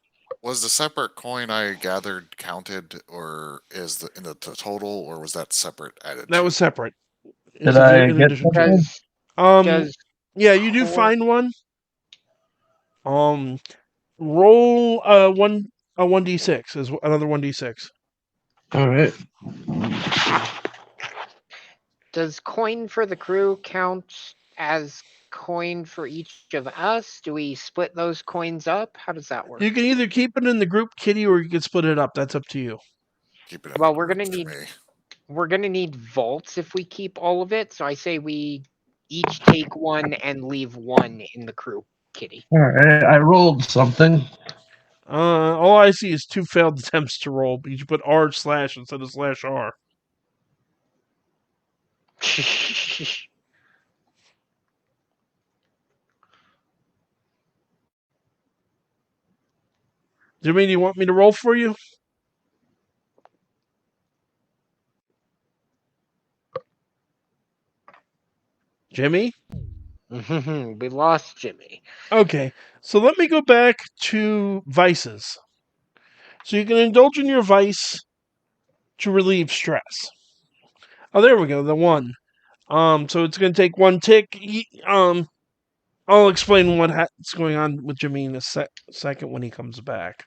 Was the separate coin I gathered counted, or is the in the total, or was that separate added? That to? was separate. Did I In get addition to something? Does yeah, you do core- find one. Roll a 1d6 is another 1d6. All right. Does coin for the crew count as coin for each of us? Do we split those coins up? How does that work? You can either keep it in the group kitty or you can split it up. That's up to you. Keep it in Well, the we're group gonna for need me. we're gonna need vaults if we keep all of it. So I say we each take one and leave one in the crew kitty. All right. I rolled something. All I see is 2 failed attempts to roll, but you put r/ instead of /r. Jimmy, do you want me to roll for you? Jimmy? We lost Jimmy. Okay, so let me go back to vices. So you can indulge in your vice to relieve stress. Oh, there we go, the 1. So it's going to take 1 tick. I'll explain what's going on with Jimmy in a second when he comes back.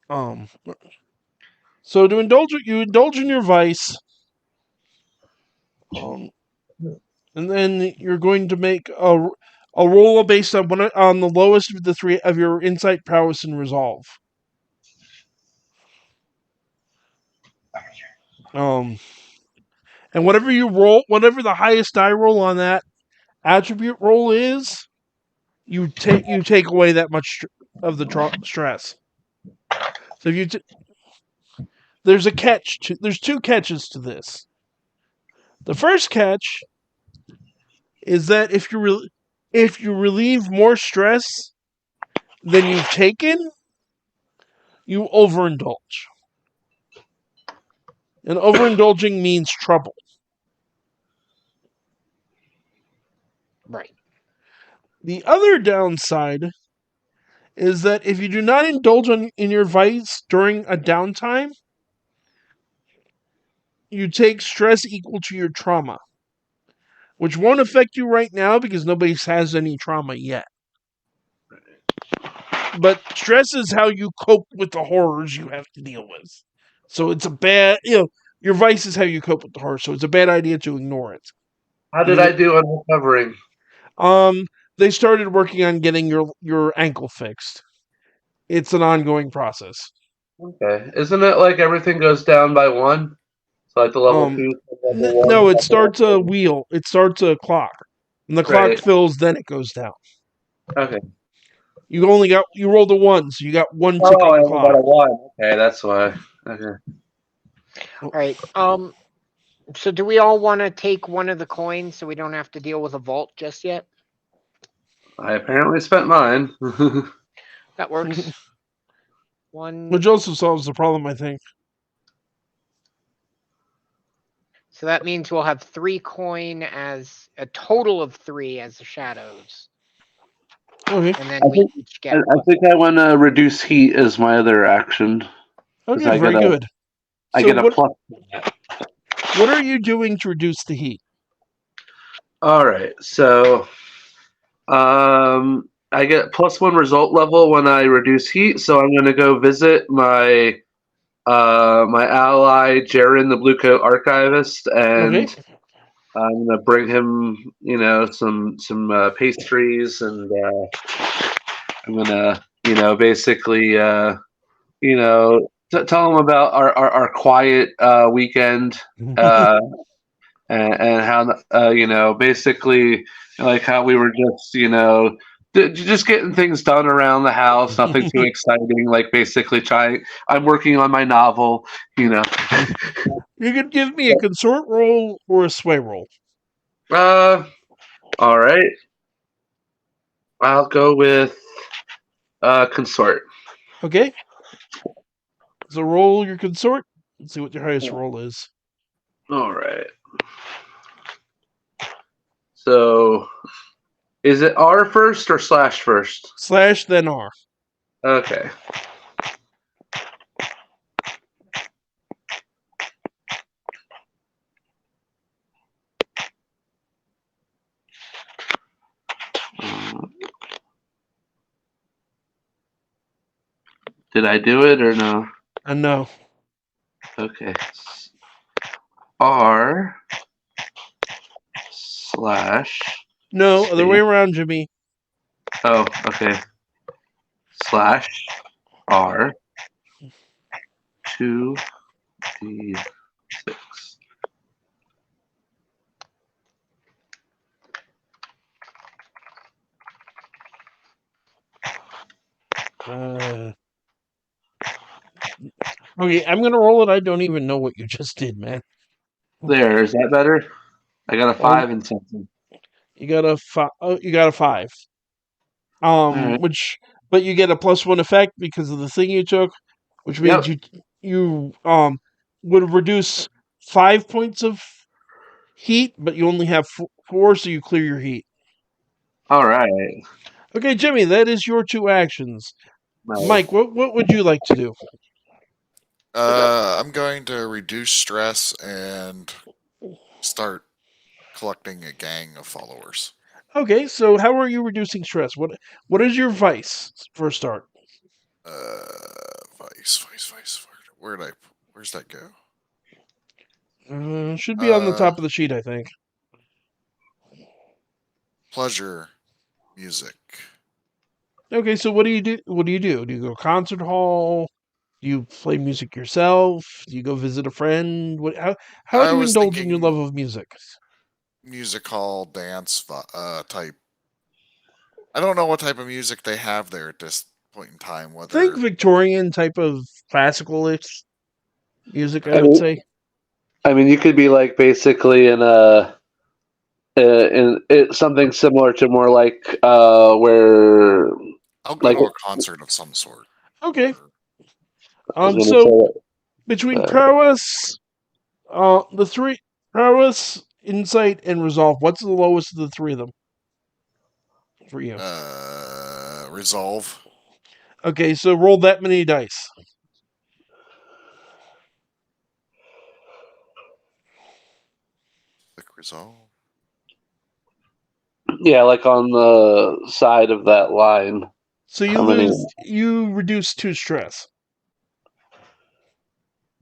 So you indulge in your vice, and then you're going to make a roll based on the lowest of the 3 of your insight, prowess, and resolve. And whatever you roll, whatever the highest die roll on that attribute roll is, you take away that much of the stress. So if there's a catch. There's 2 catches to this. The first catch is that if you relieve more stress than you've taken, you overindulge. And overindulging means trouble. Right. The other downside is that if you do not indulge in your vice during a downtime, you take stress equal to your trauma, which won't affect you right now because nobody has any trauma yet. But stress is how you cope with the horrors you have to deal with. So it's a bad, your vice is how you cope with the horror. So it's a bad idea to ignore it. How did I do on recovering? They started working on getting your ankle fixed. It's an ongoing process. Okay. Isn't it like everything goes down by 1? So like the level 2, level 1. No, it starts a wheel. It starts a clock. When the clock Right. fills, then it goes down. Okay. You rolled a 1, so you got 1 tick Oh, on I the only got clock. a 1. Okay, that's why. Okay. All right. So do we all want to take one of the coins so we don't have to deal with a vault just yet? I apparently spent mine. That works. One. Which also solves the problem, I think. So that means we'll have 3 coin as a total of 3 as the shadows. Okay. And then we each get I think I want to reduce heat as my other action. Okay, very good. I So get a plus. what are you doing to reduce the heat? All right, so I get +1 result level when I reduce heat. So I'm going to go visit my my ally Jaren, the Blue Coat Archivist, Okay. and I'm going to bring him, some pastries, and I'm going to, basically, tell him about our quiet weekend. And how basically like how we were just just getting things done around the house, nothing too exciting, like basically I'm working on my novel. You could give me a consort roll or a sway roll. All right, I'll go with consort. Okay. So roll your consort. Let's see what your highest roll is. All right, so is it R first or slash first? Slash then R. Okay. Did I do it or no? No. Okay. R slash. No, other way C. around, Jimmy. Oh, okay. Slash R 2d6. Okay, I'm gonna roll it. I don't even know what you just did, man. There, is that better? I got a 5 and something. You got a 5. Oh, you got a 5. Alright. But you get a +1 effect because of the thing you took, which means Yep. you would reduce 5 points of heat, but you only have 4, so you clear your heat. Alright. Okay, Jimmy, that is your 2 actions. Nice. Mike, what would you like to do? I'm going to reduce stress and start collecting a gang of followers. Okay, so how are you reducing stress? What is your vice for a start? Vice. Where's that go? Should be on the top of the sheet, I think. Pleasure, music. Okay, so what do you do? What do you do? Do you go concert hall? Do you play music yourself? Do you go visit a friend? How I do you was indulge in your love thinking of music? music hall dance type. I don't know what type of music they have there at this point in time. Think Whether Victorian type of classical music, I I would mean, say. you could be like basically in something similar to more like where I'll go like to a concert of some sort. Okay. I was gonna So say between prowess, the three prowess, insight, and resolve, what's the lowest of the three of them for you? Resolve. Okay, so roll that many dice. Click resolve. yeah, like on the side of that line. So How many? you reduce 2 stress.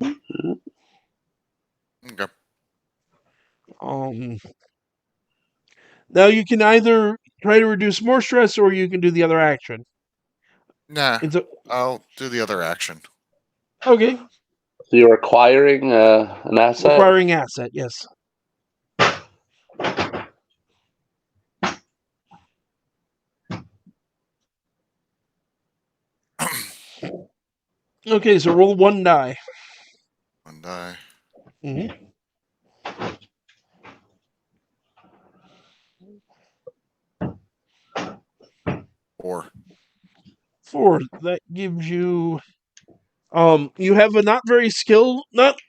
Okay. Um, Now you can either try to reduce more stress or you can do the other action. Nah. It's a, I'll do the other action. okay, So you're acquiring an asset. requiring asset, yes. Okay, so roll 1 die. One die. Mm-hmm. 4. 4. That gives you you have a not very skilled, but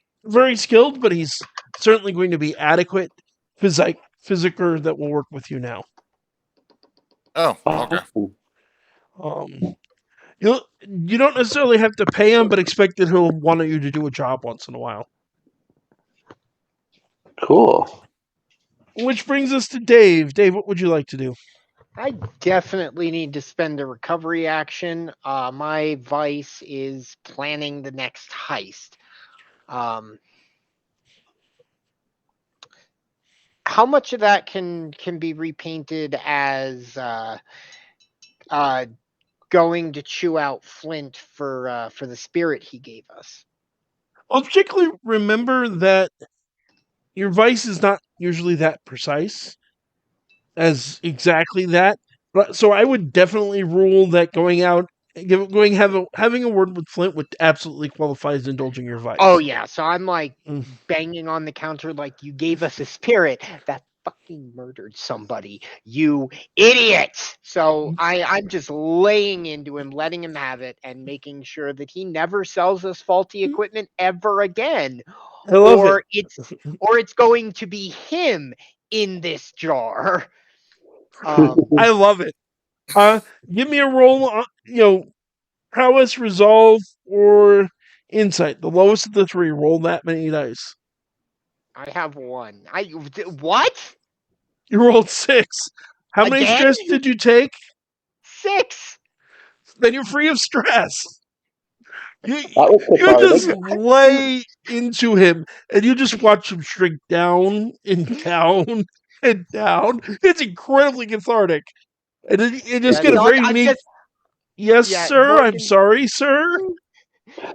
he's certainly going to be adequate physicker that will work with you now. Oh, okay. Um, you don't necessarily have to pay him, but expect that he'll want you to do a job once in a while. Cool. Which brings us to Dave. Dave, what would you like to do? I definitely need to spend a recovery action. My vice is planning the next heist. How much of that can be repainted as going to chew out Flint for the spirit he gave us? I'll particularly remember that your vice is not usually that precise as exactly that. But so I would definitely rule that having a word with Flint would absolutely qualify as indulging your vice. Oh yeah, so I'm like Mm. banging on the counter like you gave us a spirit that fucking murdered somebody, you idiot. So I'm just laying into him, letting him have it, and making sure that he never sells us faulty equipment ever again. I love it. Or it's going to be him in this jar. I love it. Give me a roll. Prowess, resolve, or insight. The lowest of the three. Roll that many dice. I have one. What? You rolled 6. How many Again? stress did you take? 6. Then you're free of stress. You That was just cathartic. lay into him, and you just watch him shrink down and down and down. It's incredibly cathartic, and you just Yeah, get a so very meek. Yes, yeah, sir. I'm sorry, sir.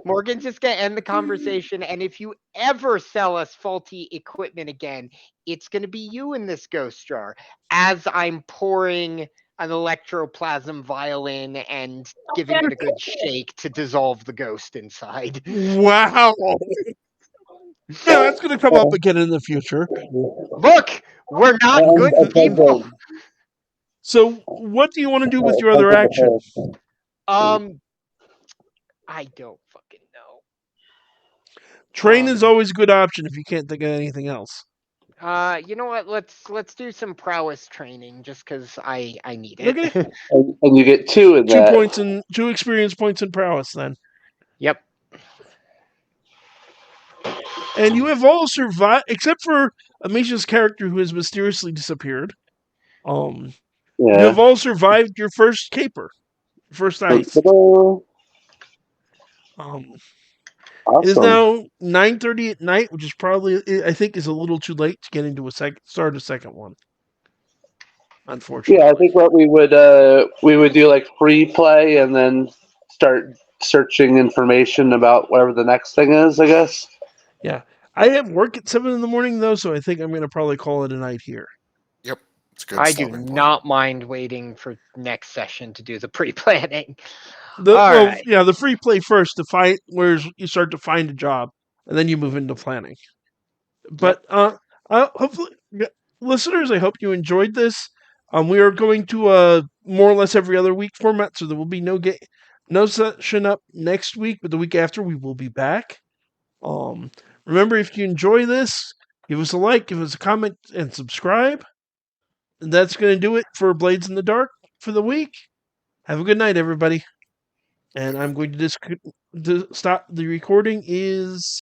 Morgan's just gonna end the conversation, and if you ever sell us faulty equipment again, it's gonna be you in this ghost jar. As I'm pouring an electroplasm violin and giving it a good shake to dissolve the ghost inside. Wow. Yeah, that's going to come up again in the future. Look, we're not good people. So, what do you want to do with your other action? I don't fucking know. Train is always a good option if you can't think of anything else. You know what? Let's do some prowess training just because I need it. Okay. And you get 2 in that. 2 experience points in prowess then. Yep. And you have all survived, except for Amisha's character who has mysteriously disappeared. You have all survived your first caper, first ice. Awesome. It is now 9:30 at night, which is probably, I think, is a little too late to get into start a second one. Unfortunately. Yeah, I think what we would do like free play and then start searching information about whatever the next thing is, I guess. Yeah. I have work at 7 in the morning, though, so I think I'm going to probably call it a night here. Yep. It's a good I do stopping point. not mind waiting for next session to do the pre-planning. The free play first to find where you start to find a job, and then you move into planning. But hopefully, listeners, I hope you enjoyed this. We are going to more or less every other week format, so there will be no session up next week, but the week after we will be back. Remember, if you enjoy this, give us a like, give us a comment, and subscribe. And that's going to do it for Blades in the Dark for the week. Have a good night, everybody. And I'm going to stop the recording is